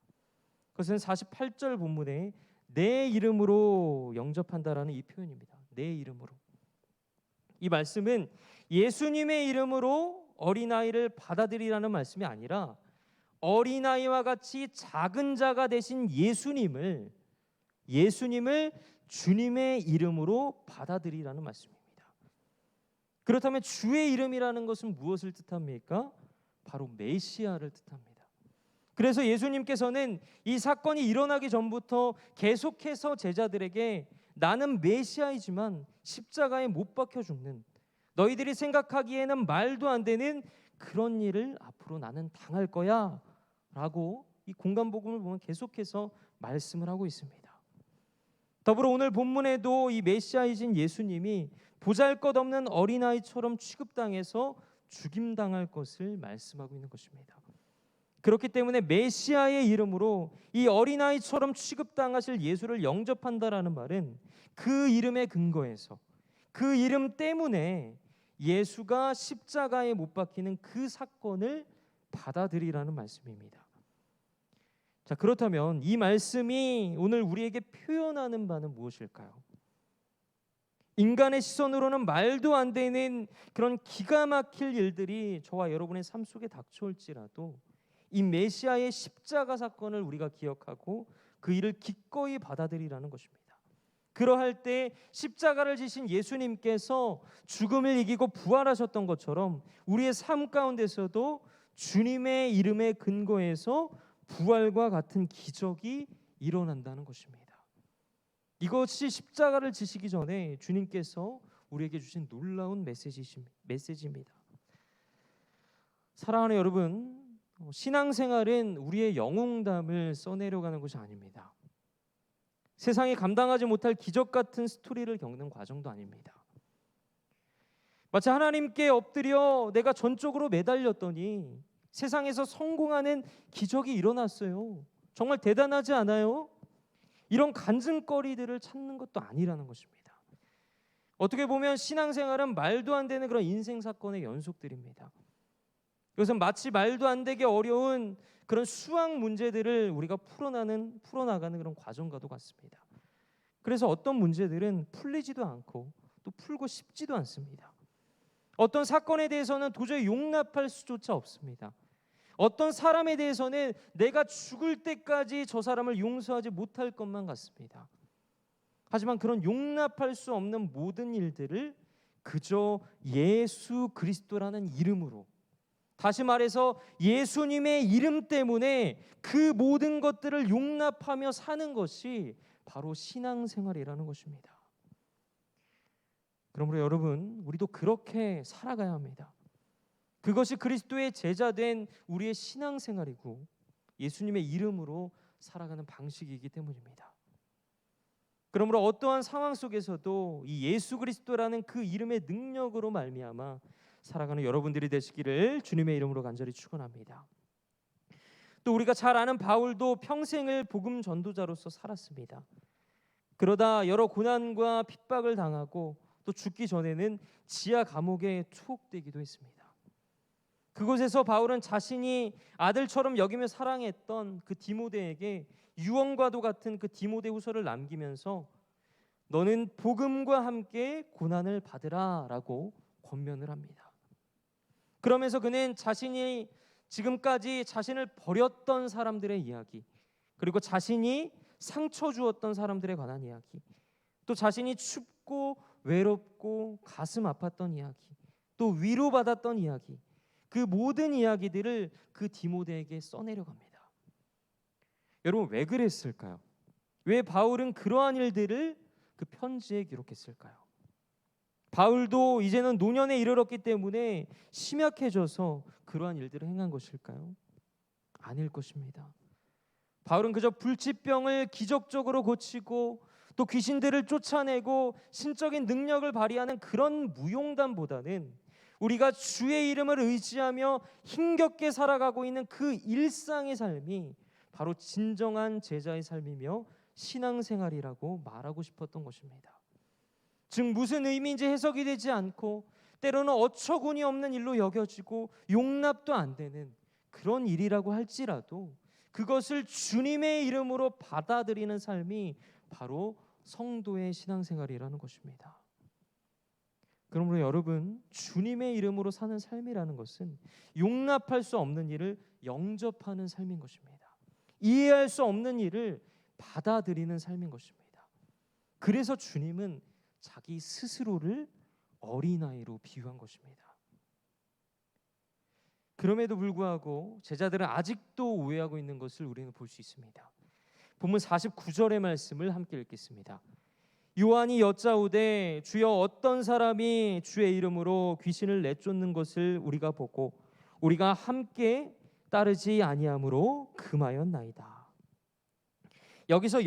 Speaker 4: 그것은 48절 본문에 내 이름으로 영접한다라는 이 표현입니다. 내 이름으로. 이 말씀은 예수님의 이름으로 어린아이를 받아들이라는 말씀이 아니라 어린아이와 같이 작은 자가 되신 예수님을 주님의 이름으로 받아들이라는 말씀입니다. 그렇다면 주의 이름이라는 것은 무엇을 뜻합니까? 바로 메시아를 뜻합니다. 그래서 예수님께서는 이 사건이 일어나기 전부터 계속해서 제자들에게 나는 메시아이지만 십자가에 못 박혀 죽는, 너희들이 생각하기에는 말도 안 되는 그런 일을 앞으로 나는 당할 거야 라고 이 공간복음을 보면 계속해서 말씀을 하고 있습니다. 더불어 오늘 본문에도 이 메시아이신 예수님이 보잘것없는 어린아이처럼 취급당해서 죽임당할 것을 말씀하고 있는 것입니다. 그렇기 때문에 메시아의 이름으로 이 어린아이처럼 취급당하실 예수를 영접한다라는 말은 그 이름의 근거에서, 그 이름 때문에 예수가 십자가에 못 박히는 그 사건을 받아들이라는 말씀입니다. 자, 그렇다면 이 말씀이 오늘 우리에게 표현하는 바는 무엇일까요? 인간의 시선으로는 말도 안 되는 그런 기가 막힐 일들이 저와 여러분의 삶 속에 닥쳐올지라도 이 메시아의 십자가 사건을 우리가 기억하고 그 일을 기꺼이 받아들이라는 것입니다. 그러할 때 십자가를 지신 예수님께서 죽음을 이기고 부활하셨던 것처럼 우리의 삶 가운데서도 주님의 이름의 근거에서 부활과 같은 기적이 일어난다는 것입니다. 이것이 십자가를 지시기 전에 주님께서 우리에게 주신 놀라운 메시지입니다. 사랑하는 여러분, 신앙생활은 우리의 영웅담을 써내려가는 것이 아닙니다. 세상이 감당하지 못할 기적 같은 스토리를 겪는 과정도 아닙니다. 마치 하나님께 엎드려 내가 전적으로 매달렸더니 세상에서 성공하는 기적이 일어났어요. 정말 대단하지 않아요? 이런 간증거리들을 찾는 것도 아니라는 것입니다. 어떻게 보면 신앙생활은 말도 안 되는 그런 인생 사건의 연속들입니다. 이것은 마치 말도 안 되게 어려운 그런 수학 문제들을 우리가 풀어나가는 그런 과정과도 같습니다. 그래서 어떤 문제들은 풀리지도 않고 또 풀고 싶지도 않습니다. 어떤 사건에 대해서는 도저히 용납할 수조차 없습니다. 어떤 사람에 대해서는 내가 죽을 때까지 저 사람을 용서하지 못할 것만 같습니다. 하지만 그런 용납할 수 없는 모든 일들을 그저 예수 그리스도라는 이름으로, 다시 말해서 예수님의 이름 때문에 그 모든 것들을 용납하며 사는 것이 바로 신앙생활이라는 것입니다. 그러므로 여러분, 우리도 그렇게 살아가야 합니다. 그것이 그리스도의 제자된 우리의 신앙생활이고 예수님의 이름으로 살아가는 방식이기 때문입니다. 그러므로 어떠한 상황 속에서도 이 예수 그리스도라는 그 이름의 능력으로 말미암아 살아가는 여러분들이 되시기를 주님의 이름으로 간절히 축원합니다. 또 우리가 잘 아는 바울도 평생을 복음 전도자로서 살았습니다. 그러다 여러 고난과 핍박을 당하고 또 죽기 전에는 지하 감옥에 투옥되기도 했습니다. 그곳에서 바울은 자신이 아들처럼 여기며 사랑했던 그 디모데에게 유언과도 같은 그 디모데 후서를 남기면서 너는 복음과 함께 고난을 받으라라고 권면을 합니다. 그러면서 그는 자신이 지금까지 자신을 버렸던 사람들의 이야기, 그리고 자신이 상처 주었던 사람들에 관한 이야기, 또 자신이 춥고 외롭고 가슴 아팠던 이야기, 또 위로받았던 이야기, 그 모든 이야기들을 그 디모데에게 써내려갑니다. 여러분, 왜 그랬을까요? 왜 바울은 그러한 일들을 그 편지에 기록했을까요? 바울도 이제는 노년에 이르렀기 때문에 심약해져서 그러한 일들을 행한 것일까요? 아닐 것입니다. 바울은 그저 불치병을 기적적으로 고치고 또 귀신들을 쫓아내고 신적인 능력을 발휘하는 그런 무용담보다는 우리가 주의 이름을 의지하며 힘겹게 살아가고 있는 그 일상의 삶이 바로 진정한 제자의 삶이며 신앙생활이라고 말하고 싶었던 것입니다. 즉 무슨 의미인지 해석이 되지 않고 때로는 어처구니 없는 일로 여겨지고 용납도 안 되는 그런 일이라고 할지라도 그것을 주님의 이름으로 받아들이는 삶이 바로 성도의 신앙생활이라는 것입니다. 그러므로 여러분, 주님의 이름으로 사는 삶이라는 것은 용납할 수 없는 일을 영접하는 삶인 것입니다. 이해할 수 없는 일을 받아들이는 삶인 것입니다. 그래서 주님은 자기 스스로를 어린아이로 비유한 것입니다. 그럼에도 불구하고 제자들은 아직도 오해하고 있는 것을 우리는 볼 수 있습니다. 본문 49절의 말씀을 함께 읽겠습니다. 요한이 여짜오되 주여 어떤 사람이 주의 이름으로 귀신을 내쫓는 것을 우리가 보고 우리가 함께 따르지 아니함으로 금하였나이다. 여기서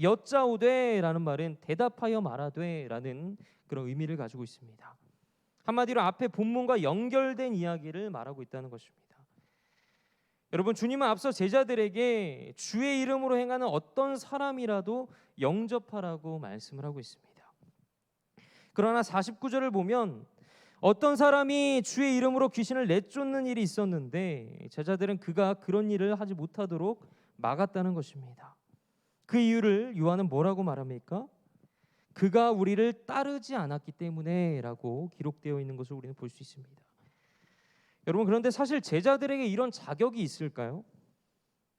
Speaker 4: 여짜오되라는 말은 대답하여 말하되라는 그런 의미를 가지고 있습니다. 한마디로 앞에 본문과 연결된 이야기를 말하고 있다는 것입니다. 여러분, 주님은 앞서 제자들에게 주의 이름으로 행하는 어떤 사람이라도 영접하라고 말씀을 하고 있습니다. 그러나 49절을 보면 어떤 사람이 주의 이름으로 귀신을 내쫓는 일이 있었는데 제자들은 그가 그런 일을 하지 못하도록 막았다는 것입니다. 그 이유를 요한은 뭐라고 말합니까? 그가 우리를 따르지 않았기 때문에 라고 기록되어 있는 것을 우리는 볼 수 있습니다. 여러분, 그런데 사실 제자들에게 이런 자격이 있을까요?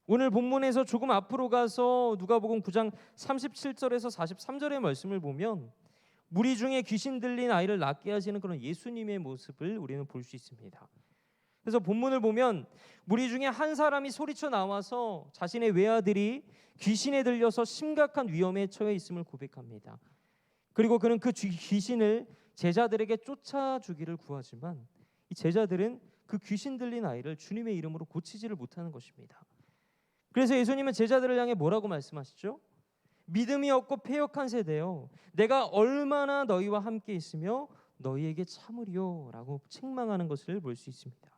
Speaker 4: 오늘 본문에서 조금 앞으로 가서 누가복음 9장 37절에서 43절의 말씀을 보면 무리 중에 귀신 들린 아이를 낫게 하시는 그런 예수님의 모습을 우리는 볼 수 있습니다. 그래서 본문을 보면 무리 중에 한 사람이 소리쳐 나와서 자신의 외아들이 귀신에 들려서 심각한 위험에 처해 있음을 고백합니다. 그리고 그는 그 귀신을 제자들에게 쫓아주기를 구하지만 이 제자들은 그 귀신 들린 아이를 주님의 이름으로 고치지를 못하는 것입니다. 그래서 예수님은 제자들을 향해 뭐라고 말씀하시죠? 믿음이 없고 패역한 세대여, 내가 얼마나 너희와 함께 있으며 너희에게 참으리요 라고 책망하는 것을 볼 수 있습니다.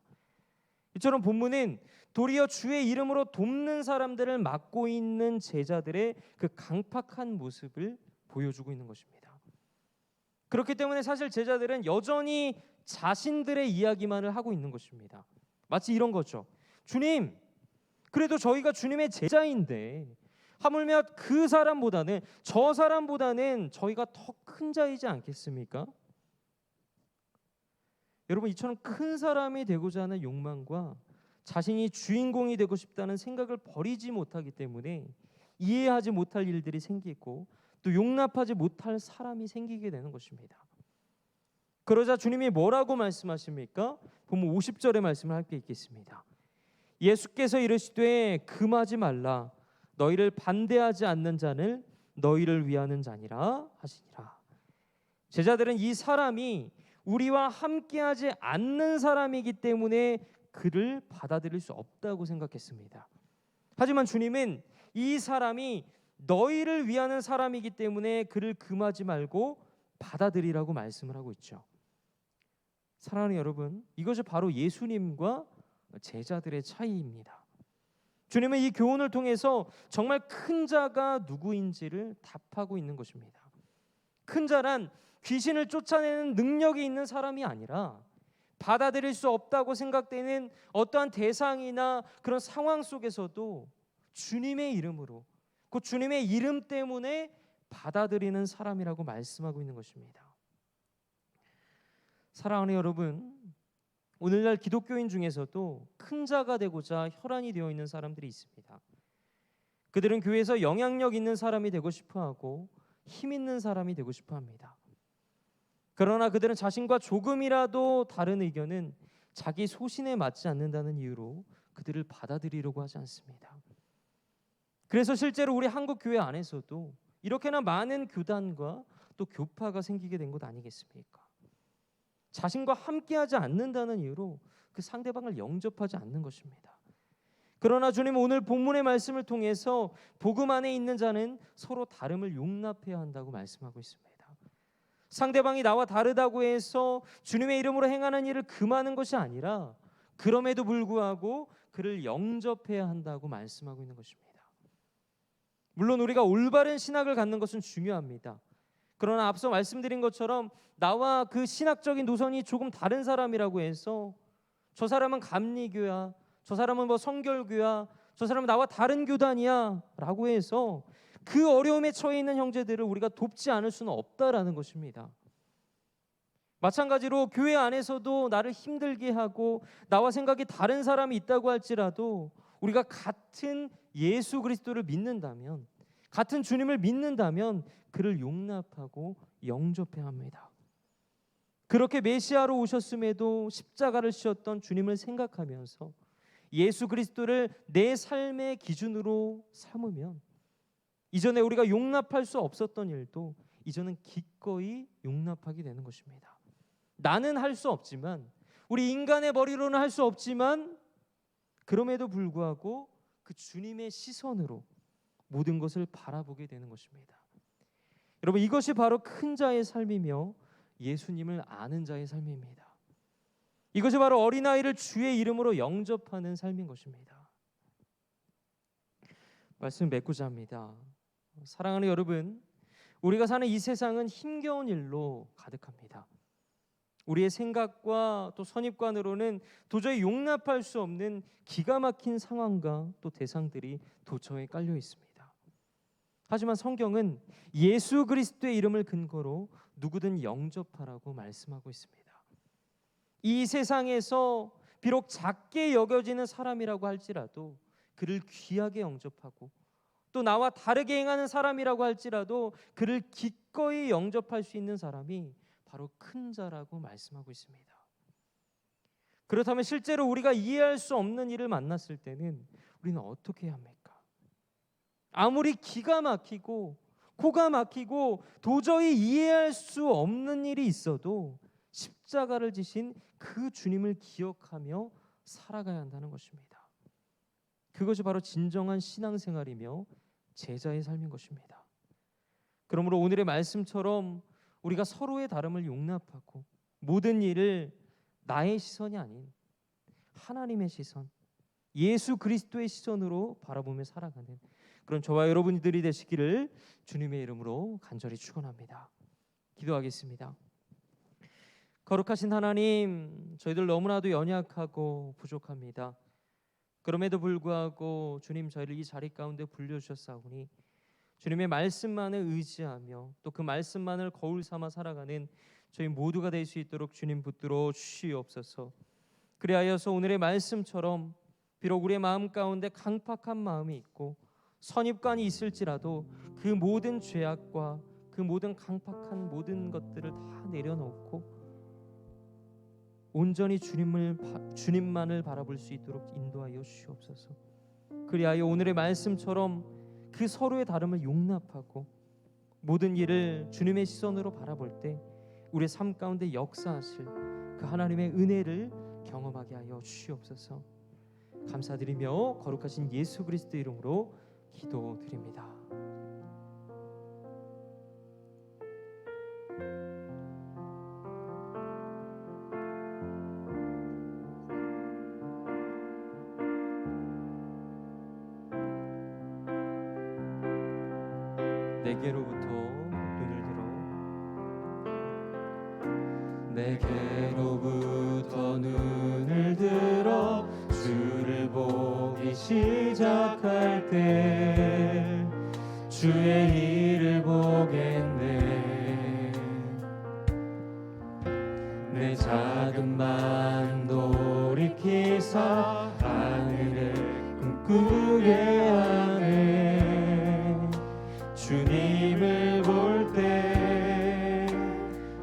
Speaker 4: 이처럼 본문은 도리어 주의 이름으로 돕는 사람들을 맡고 있는 제자들의 그 강팍한 모습을 보여주고 있는 것입니다. 그렇기 때문에 사실 제자들은 여전히 자신들의 이야기만을 하고 있는 것입니다. 마치 이런 거죠. 주님, 그래도 저희가 주님의 제자인데 하물며 그 사람보다는 저 사람보다는 저희가 더 큰 자이지 않겠습니까? 여러분, 이처럼 큰 사람이 되고자 하는 욕망과 자신이 주인공이 되고 싶다는 생각을 버리지 못하기 때문에 이해하지 못할 일들이 생기고 또 용납하지 못할 사람이 생기게 되는 것입니다. 그러자 주님이 뭐라고 말씀하십니까? 본문 50절의 말씀을 함께 읽겠습니다. 예수께서 이르시되 금하지 말라, 너희를 반대하지 않는 자는 너희를 위하는 자니라 하시니라. 제자들은 이 사람이 우리와 함께하지 않는 사람이기 때문에 그를 받아들일 수 없다고 생각했습니다. 하지만 주님은 이 사람이 너희를 위하는 사람이기 때문에 그를 금하지 말고 받아들이라고 말씀을 하고 있죠. 사랑하는 여러분, 이것이 바로 예수님과 제자들의 차이입니다. 주님은 이 교훈을 통해서 정말 큰 자가 누구인지를 답하고 있는 것입니다. 큰 자란 귀신을 쫓아내는 능력이 있는 사람이 아니라 받아들일 수 없다고 생각되는 어떠한 대상이나 그런 상황 속에서도 주님의 이름으로, 그 주님의 이름 때문에 받아들이는 사람이라고 말씀하고 있는 것입니다. 사랑하는 여러분, 오늘날 기독교인 중에서도 큰 자가 되고자 혈안이 되어 있는 사람들이 있습니다. 그들은 교회에서 영향력 있는 사람이 되고 싶어하고 힘 있는 사람이 되고 싶어합니다. 그러나 그들은 자신과 조금이라도 다른 의견은 자기 소신에 맞지 않는다는 이유로 그들을 받아들이려고 하지 않습니다. 그래서 실제로 우리 한국 교회 안에서도 이렇게나 많은 교단과 또 교파가 생기게 된 것 아니겠습니까? 자신과 함께하지 않는다는 이유로 그 상대방을 영접하지 않는 것입니다. 그러나 주님은 오늘 본문의 말씀을 통해서 복음 안에 있는 자는 서로 다름을 용납해야 한다고 말씀하고 있습니다. 상대방이 나와 다르다고 해서 주님의 이름으로 행하는 일을 금하는 것이 아니라 그럼에도 불구하고 그를 영접해야 한다고 말씀하고 있는 것입니다. 물론 우리가 올바른 신학을 갖는 것은 중요합니다. 그러나 앞서 말씀드린 것처럼 나와 그 신학적인 노선이 조금 다른 사람이라고 해서 저 사람은 감리교야, 저 사람은 뭐 성결교야, 저 사람은 나와 다른 교단이야 라고 해서 그 어려움에 처해 있는 형제들을 우리가 돕지 않을 수는 없다라는 것입니다. 마찬가지로 교회 안에서도 나를 힘들게 하고 나와 생각이 다른 사람이 있다고 할지라도 우리가 같은 예수 그리스도를 믿는다면, 같은 주님을 믿는다면 그를 용납하고 영접해야 합니다. 그렇게 메시아로 오셨음에도 십자가를 지셨던 주님을 생각하면서 예수 그리스도를 내 삶의 기준으로 삼으면 이전에 우리가 용납할 수 없었던 일도 이제는 기꺼이 용납하게 되는 것입니다. 나는 할 수 없지만, 우리 인간의 머리로는 할 수 없지만, 그럼에도 불구하고 그 주님의 시선으로 모든 것을 바라보게 되는 것입니다. 여러분, 이것이 바로 큰 자의 삶이며 예수님을 아는 자의 삶입니다. 이것이 바로 어린아이를 주의 이름으로 영접하는 삶인 것입니다. 말씀 맺고자 합니다. 사랑하는 여러분, 우리가 사는 이 세상은 힘겨운 일로 가득합니다. 우리의 생각과 또 선입관으로는 도저히 용납할 수 없는 기가 막힌 상황과 또 대상들이 도처에 깔려 있습니다. 하지만 성경은 예수 그리스도의 이름을 근거로 누구든 영접하라고 말씀하고 있습니다. 이 세상에서 비록 작게 여겨지는 사람이라고 할지라도 그를 귀하게 영접하고, 또 나와 다르게 행하는 사람이라고 할지라도 그를 기꺼이 영접할 수 있는 사람이 바로 큰 자라고 말씀하고 있습니다. 그렇다면 실제로 우리가 이해할 수 없는 일을 만났을 때는 우리는 어떻게 해야 합니까? 아무리 기가 막히고 코가 막히고 도저히 이해할 수 없는 일이 있어도 십자가를 지신 그 주님을 기억하며 살아가야 한다는 것입니다. 그것이 바로 진정한 신앙생활이며 제자의 삶인 것입니다. 그러므로 오늘의 말씀처럼 우리가 서로의 다름을 용납하고 모든 일을 나의 시선이 아닌 하나님의 시선, 예수 그리스도의 시선으로 바라보며 살아가는 그런 저와 여러분들이 되시기를 주님의 이름으로 간절히 축원합니다. 기도하겠습니다. 거룩하신 하나님, 저희들 너무나도 연약하고 부족합니다. 그럼에도 불구하고 주님, 저희를 이 자리 가운데 불려주셨사오니 주님의 말씀만을 의지하며 또 그 말씀만을 거울 삼아 살아가는 저희 모두가 될 수 있도록 주님 붙들어 주시옵소서. 그리하여서 오늘의 말씀처럼 비록 우리의 마음 가운데 강팍한 마음이 있고 선입관이 있을지라도 그 모든 죄악과 그 모든 강팍한 모든 것들을 다 내려놓고 온전히 주님만을 바라볼 수 있도록 인도하여 주시옵소서. 그리하여 오늘의 말씀처럼 그 서로의 다름을 용납하고 모든 일을 주님의 시선으로 바라볼 때 우리의 삶 가운데 역사하실 그 하나님의 은혜를 경험하게 하여 주시옵소서. 감사드리며 거룩하신 예수 그리스도 이름으로 기도드립니다. 내게로부터 눈을 들어,
Speaker 2: 내게로부터 눈을 들어 주를 보기 시작할 때 주의 일을 보겠네. 내 작은 맘 돌이키사 하늘을 꿈꾸게 하네. 주님을 볼 때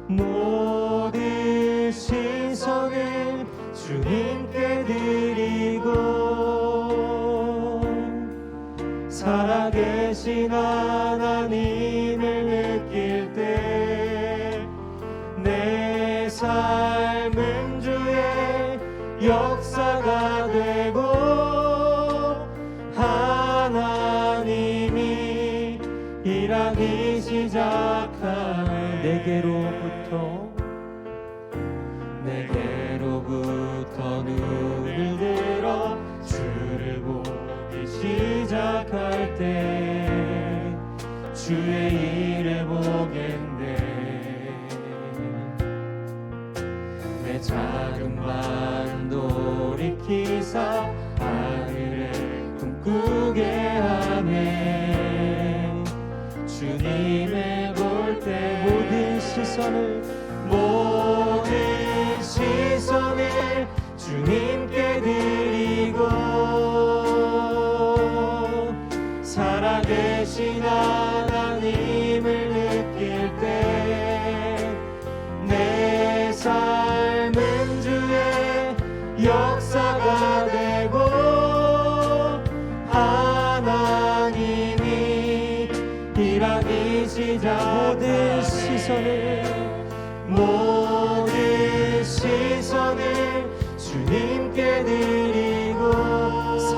Speaker 2: 모든 시선을 주님께 드리고 살아계신 하나님을 느낄 때 내 삶은 주의 역사가 되고 하나님이 일하기 시작하네. 내게로부터 눈을 들어 주를 보기 시작할 때 주의 일을 보겠네. 내 작은 맘 돌이키사 하늘을 꿈꾸게 하네.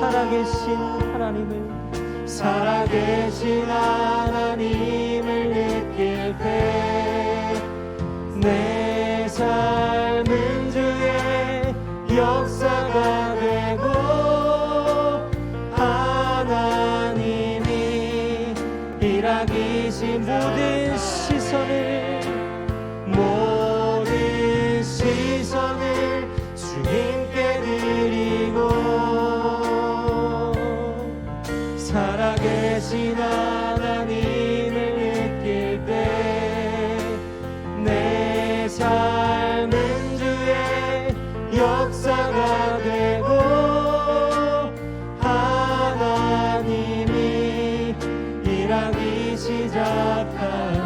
Speaker 4: 살아계신 하나님을
Speaker 2: 살아계신 하나님을 느낄 때 내 삶은 주의 역사가 되고 하나님이 일하기신 모든 시선을 주님께 드리고 살아계신 하나님을 느낄 때 내 삶은 주의 역사가 되고 하나님이 일하기 시작하네.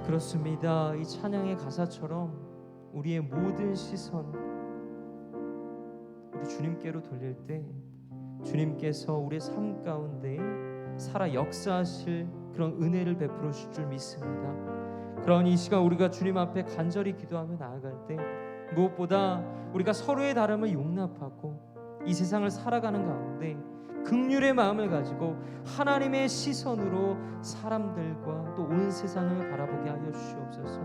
Speaker 4: 그렇습니다. 이 찬양의 가사처럼 우리의 모든 시선 우리 주님께로 돌릴 때 주님께서 우리의 삶 가운데 살아 역사하실 그런 은혜를 베풀어 주실 줄 믿습니다. 그런 이 시간 우리가 주님 앞에 간절히 기도하며 나아갈 때 무엇보다 우리가 서로의 다름을 용납하고 이 세상을 살아가는 가운데 긍휼의 마음을 가지고 하나님의 시선으로 사람들과 또 온 세상을 바라보게 하여 주시옵소서.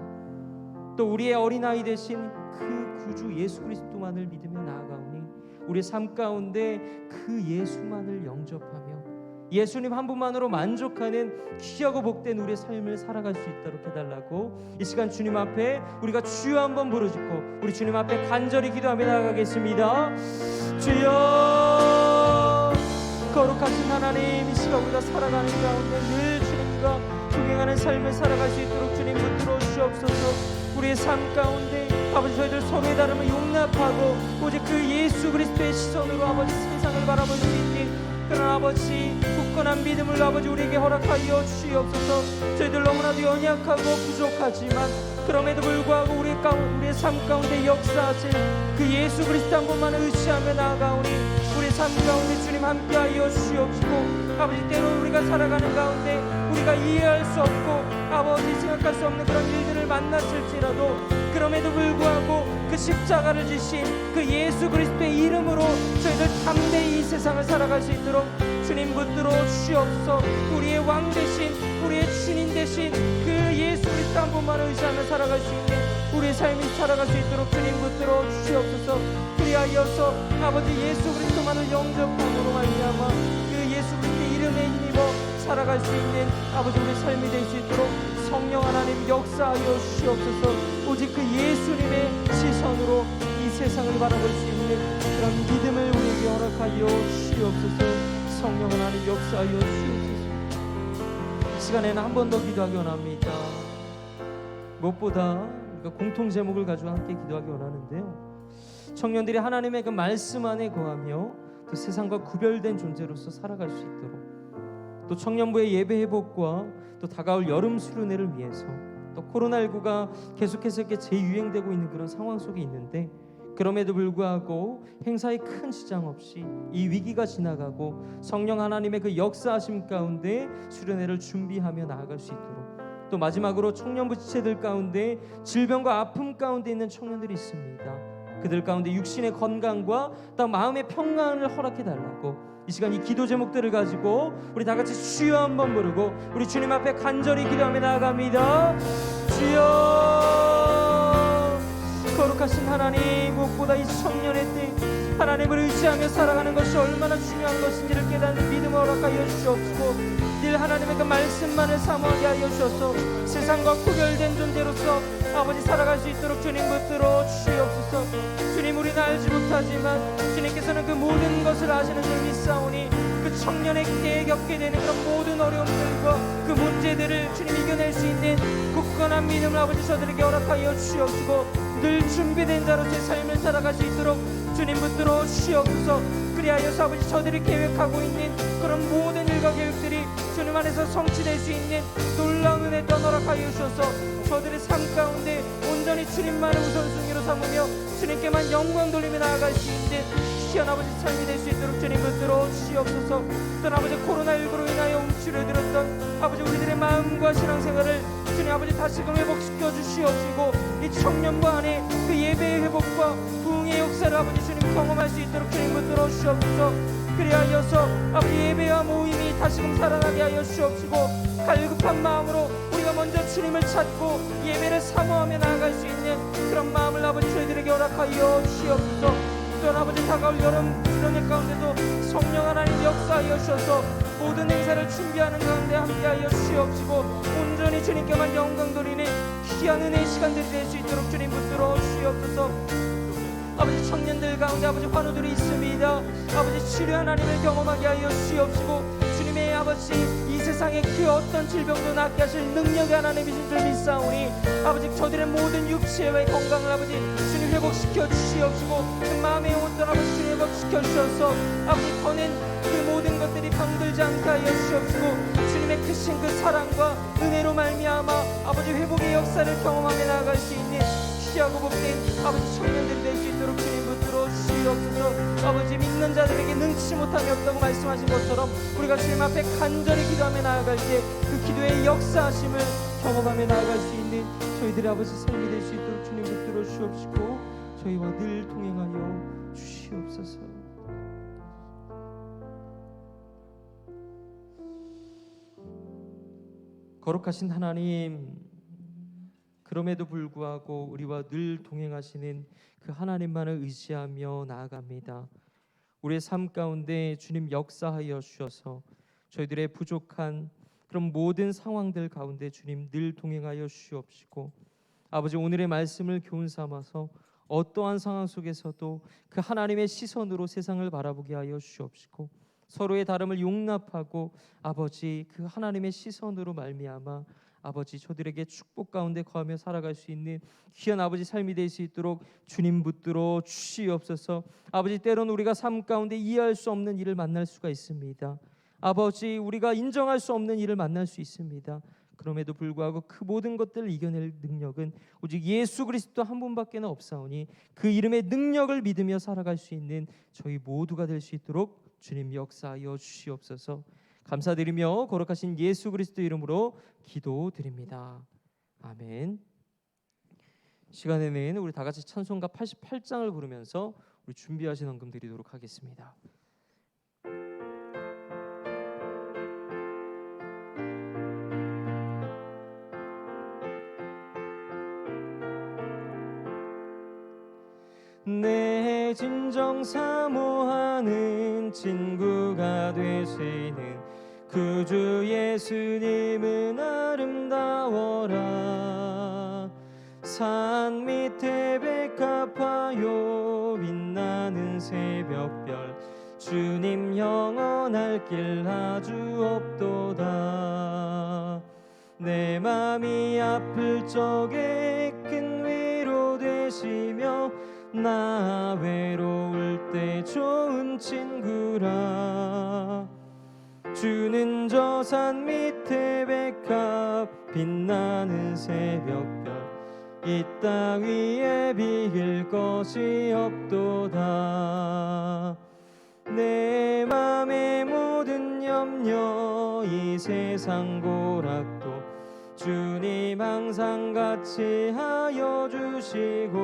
Speaker 4: 또 우리의 어린아이 되신 그 구주 예수 그리스도만을 믿으며 나아가오니 우리의 삶 가운데 그 예수만을 영접하며 예수님 한 분만으로 만족하는 귀하고 복된 우리의 삶을 살아갈 수 있도록 해달라고 이 시간 주님 앞에 우리가 주여 한번 부르짖고 우리 주님 앞에 간절히 기도하며 나아가겠습니다. 주여, 거룩하신 하나님, 이 시간 우리가 살아가는 가운데 늘 주님과 동행하는 삶을 살아갈 수 있도록 주님 붙들어 주옵소서. 우리의 삶 가운데 아버지 저희들 서로의 다름을 용납하고 오직 그 예수 그리스도의 시선으로 아버지 세상을 바라볼 수 있게 그런 아버지 굳건한 믿음을 아버지 우리에게 허락하여 주시옵소서. 저희들 너무나도 연약하고 부족하지만 그럼에도 불구하고 우리의 삶 가운데 역사하실 그 예수 그리스도 한 분만을 의지하며 나아가오니 우리 삶 가운데 주님 함께하여 주시옵시고 아버지 때로 우리가 살아가는 가운데 우리가 이해할 수 없고 아버지 생각할 수 없는 그런 일들을 만났을지라도 그럼에도 불구하고 그 십자가를 지신 그 예수 그리스도의 이름으로 저희들 담대히 이 세상을 살아갈 수 있도록 주님 붙들어 주시옵소서. 우리의 왕 되신 우리의 주님 되신 그 예수 그리스도 한 분만을 의지하며 살아갈 수 있는 우리의 삶이 살아갈 수 있도록 주님 붙들어 주시옵소서. 그리하여서 아버지 예수 그리스도만을 영접함으로 말미암아 그 예수 그리스도의 이름에 힘입어 살아갈 수 있는 아버지 우리의 삶이 될 수 있도록 성령 하나님 역사하여 주시옵소서. 오직 그 예수님의 시선으로 이 세상을 바라볼 수 있는 그런 믿음을 우리에게 허락하여 주시옵소서. 성령 하나님 역사하여 주시옵소서. 이 시간에는 한 번 더 기도하기 원합니다. 무엇보다 우리가 공통 제목을 가지고 함께 기도하기 원하는데요, 청년들이 하나님의 그 말씀 안에 거하며 또 세상과 구별된 존재로서 살아갈 수 있도록, 또 청년부의 예배 회복과 또 다가올 여름 수련회를 위해서, 또 코로나19가 계속해서 이렇게 재유행되고 있는 그런 상황 속에 있는데 그럼에도 불구하고 행사에 큰 지장 없이 이 위기가 지나가고 성령 하나님의 그 역사하심 가운데 수련회를 준비하며 나아갈 수 있도록, 또 마지막으로 청년부 지체들 가운데 질병과 아픔 가운데 있는 청년들이 있습니다. 그들 가운데 육신의 건강과 또 마음의 평안을 허락해달라고 이 시간 이 기도 제목들을 가지고 우리 다 같이 주여 한번 부르고 우리 주님 앞에 간절히 기도하며 나아갑니다. 주여, 거룩하신 하나님, 무엇보다 이 청년의 때 하나님을 의지하며 살아가는 것이 얼마나 중요한 것인지를 깨닫는 믿음을 허락하여 주옵시고 늘 하나님의 그 말씀만을 사모하게 하여 주셔서 세상과 구별된 존재로서 아버지 살아갈 수 있도록 주님 붙들어 주시옵소서. 주님, 우리는 알지 못하지만 주님께서는 그 모든 것을 아시는 줄 믿사오니 그 청년의 때에 겪게 되는 그런 모든 어려움들과 그 문제들을 주님 이겨낼 수 있는 굳건한 믿음을 아버지 저들에게 허락하여 주시옵시고 늘 준비된 자로서의 삶을 살아갈 수 있도록 주님 붙들어 주시옵소서. 그리하여서 아버지 저들이 계획하고 있는 그런 모든 일과 계획들이 주님 안에서 성취될 수 있는 놀라운 은혜 또 허락하여 주셔서 저들의 삶 가운데 온전히 주님만을 우선순위로 삼으며 주님께만 영광 돌리며 나아갈 수 있는 귀한 아버지 삶이 될 수 있도록 주님 붙들어 주시옵소서. 또 아버지 코로나19로 인하여 움츠러들었던 아버지 우리들의 마음과 신앙생활을 주님 아버지 다시금 회복시켜 주시옵시고 이 청년부 안에 그 예배의 회복과 부흥의 역사를
Speaker 5: 아버지 주님 경험할 수 있도록 주님 붙들어 주시옵소서. 그리하여서 아버지 예배와 모임이 다시금 살아나게 하여 주시옵시고 갈급한 마음으로 우리가 먼저 주님을 찾고 예배를 사모하며 나아갈 수 있는 그런 마음을 아버지 저희들에게 허락하여 주시옵소서. 또한 아버지 다가올 여름 수련회 가운데도 성령 하나님 역사하여 주셔서 모든 행사를 준비하는 가운데 함께하여 주시옵시고 온전히 주님께만 영광 돌리는 귀한 은혜의 시간들이 될 수 있도록 주님 붙들어 주시옵소서. 아버지 청년들 가운데 아버지 환우들이 있습니다. 아버지 치료 하나님을 경험하게 하여 주시옵시고 주님의 아버지 이 세상의 그 어떤 질병도 낫게 하실 능력이 하나님이신 줄 믿사오니 아버지 저들의 모든 육체의 건강을 아버지 주님 회복시켜 주시옵시고 그 마음의 영혼도 아버지 주님 회복시켜 주셔서 아버지 더는 그 모든 것들이 병들지 않게 하여 주시옵시고 주님의 크신 그 사랑과 은혜로 말미암아 아버지 회복의 역사를 경험하며 나아갈 수 있는 귀하고 복된 아버지 청년들이 될 수 있도록 주님 붙들어 주시옵소서. 아버지 믿는 자들에게 능치 못함이 없다고 말씀하신 것처럼 우리가 주님 앞에 간절히 기도하며 나아갈 때 그 기도의 역사하심을 경험하며 나아갈 수 있는 저희들의 아버지 삶이 될 수 있도록 주님 붙들어 주시옵시고 저희와 늘 동행하여 주시옵소서. 거룩하신 하나님, 그럼에도 불구하고 우리와 늘 동행하시는 그 하나님만을 의지하며 나아갑니다. 우리의 삶 가운데 주님 역사하여 주셔서 저희들의 부족한 그런 모든 상황들 가운데 주님 늘 동행하여 주시옵시고 아버지 오늘의 말씀을 교훈 삼아서 어떠한 상황 속에서도 그 하나님의 시선으로 세상을 바라보게 하여 주시옵시고 서로의 다름을 용납하고 아버지 그 하나님의 시선으로 말미암아 아버지 저들에게 축복 가운데 거하며 살아갈 수 있는 귀한 아버지 삶이 될 수 있도록 주님 붙들어 주시옵소서. 아버지 때로는 우리가 삶 가운데 이해할 수 없는 일을 만날 수가 있습니다. 아버지 우리가 인정할 수 없는 일을 만날 수 있습니다. 그럼에도 불구하고 그 모든 것들을 이겨낼 능력은 오직 예수 그리스도 한 분밖에 없사오니 그 이름의 능력을 믿으며 살아갈 수 있는 저희 모두가 될 수 있도록 주님 역사하여 주시옵소서. 감사드리며 거룩하신 예수 그리스도 이름으로 기도드립니다. 아멘. 시간에는 우리 다 같이 찬송가 88장을 부르면서 우리 준비하신 헌금 드리도록 하겠습니다. 내 진정 사모하는 친구가 되시는 구주 예수님은 아름다워라. 산 밑에 백합화요 빛나는 새벽별 주님 영원할 길 아주 없도다. 내 맘이 아플 적에 큰 위로 되시며 나 외로울 때 좋은 친구라. 주는 저 산 밑에 백합 빛나는 새벽별 이 땅 위에 비길 것이 없도다. 내 맘의 모든 염려 이 세상 고락도 주님 항상 같이 하여 주시고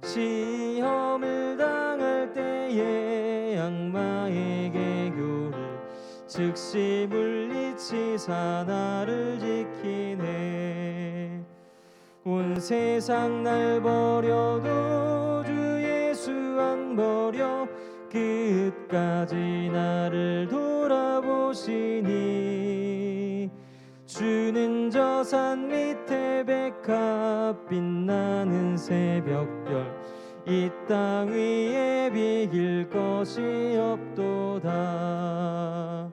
Speaker 5: 시험을 당할 때에 악마에게 교를 즉시 물리치사 나를 지키네. 온 세상 날 버려도 주 예수 안 버려 끝까지 나를 돌아보시니. 주는 저 산 밑에 백합 빛나는 새벽별 이 땅 위에 비길 것이 없도다.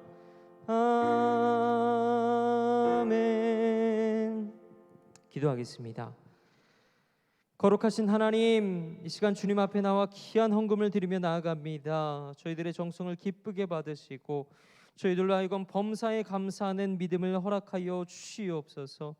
Speaker 5: 아멘. 기도하겠습니다. 거룩하신 하나님, 이 시간 주님 앞에 나와 귀한 헌금을 드리며 나아갑니다. 저희들의 정성을 기쁘게 받으시고 저희들로 하여금 범사에 감사하는 믿음을 허락하여 주시옵소서.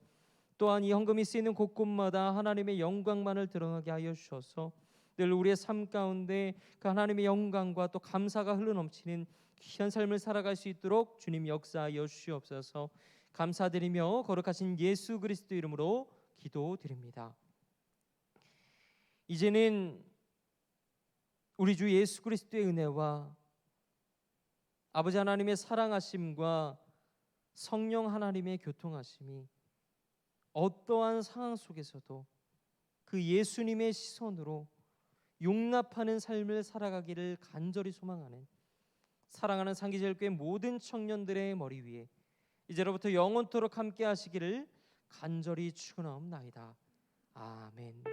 Speaker 5: 또한 이 헌금이 쓰이는 곳곳마다 하나님의 영광만을 드러나게 하여 주셔서 늘 우리의 삶 가운데 그 하나님의 영광과 또 감사가 흘러넘치는 귀한 삶을 살아갈 수 있도록 주님 역사하여 주시옵소서. 감사드리며 거룩하신 예수 그리스도 이름으로 기도드립니다. 이제는
Speaker 4: 우리 주 예수 그리스도의 은혜와 아버지 하나님의 사랑하심과 성령 하나님의 교통하심이 어떠한 상황 속에서도 그 예수님의 시선으로 용납하는 삶을 살아가기를 간절히 소망하는 사랑하는 상기제일교회 모든 청년들의 머리 위에 이제로부터 영원토록 함께 하시기를 간절히 축원하옵나이다. 아멘.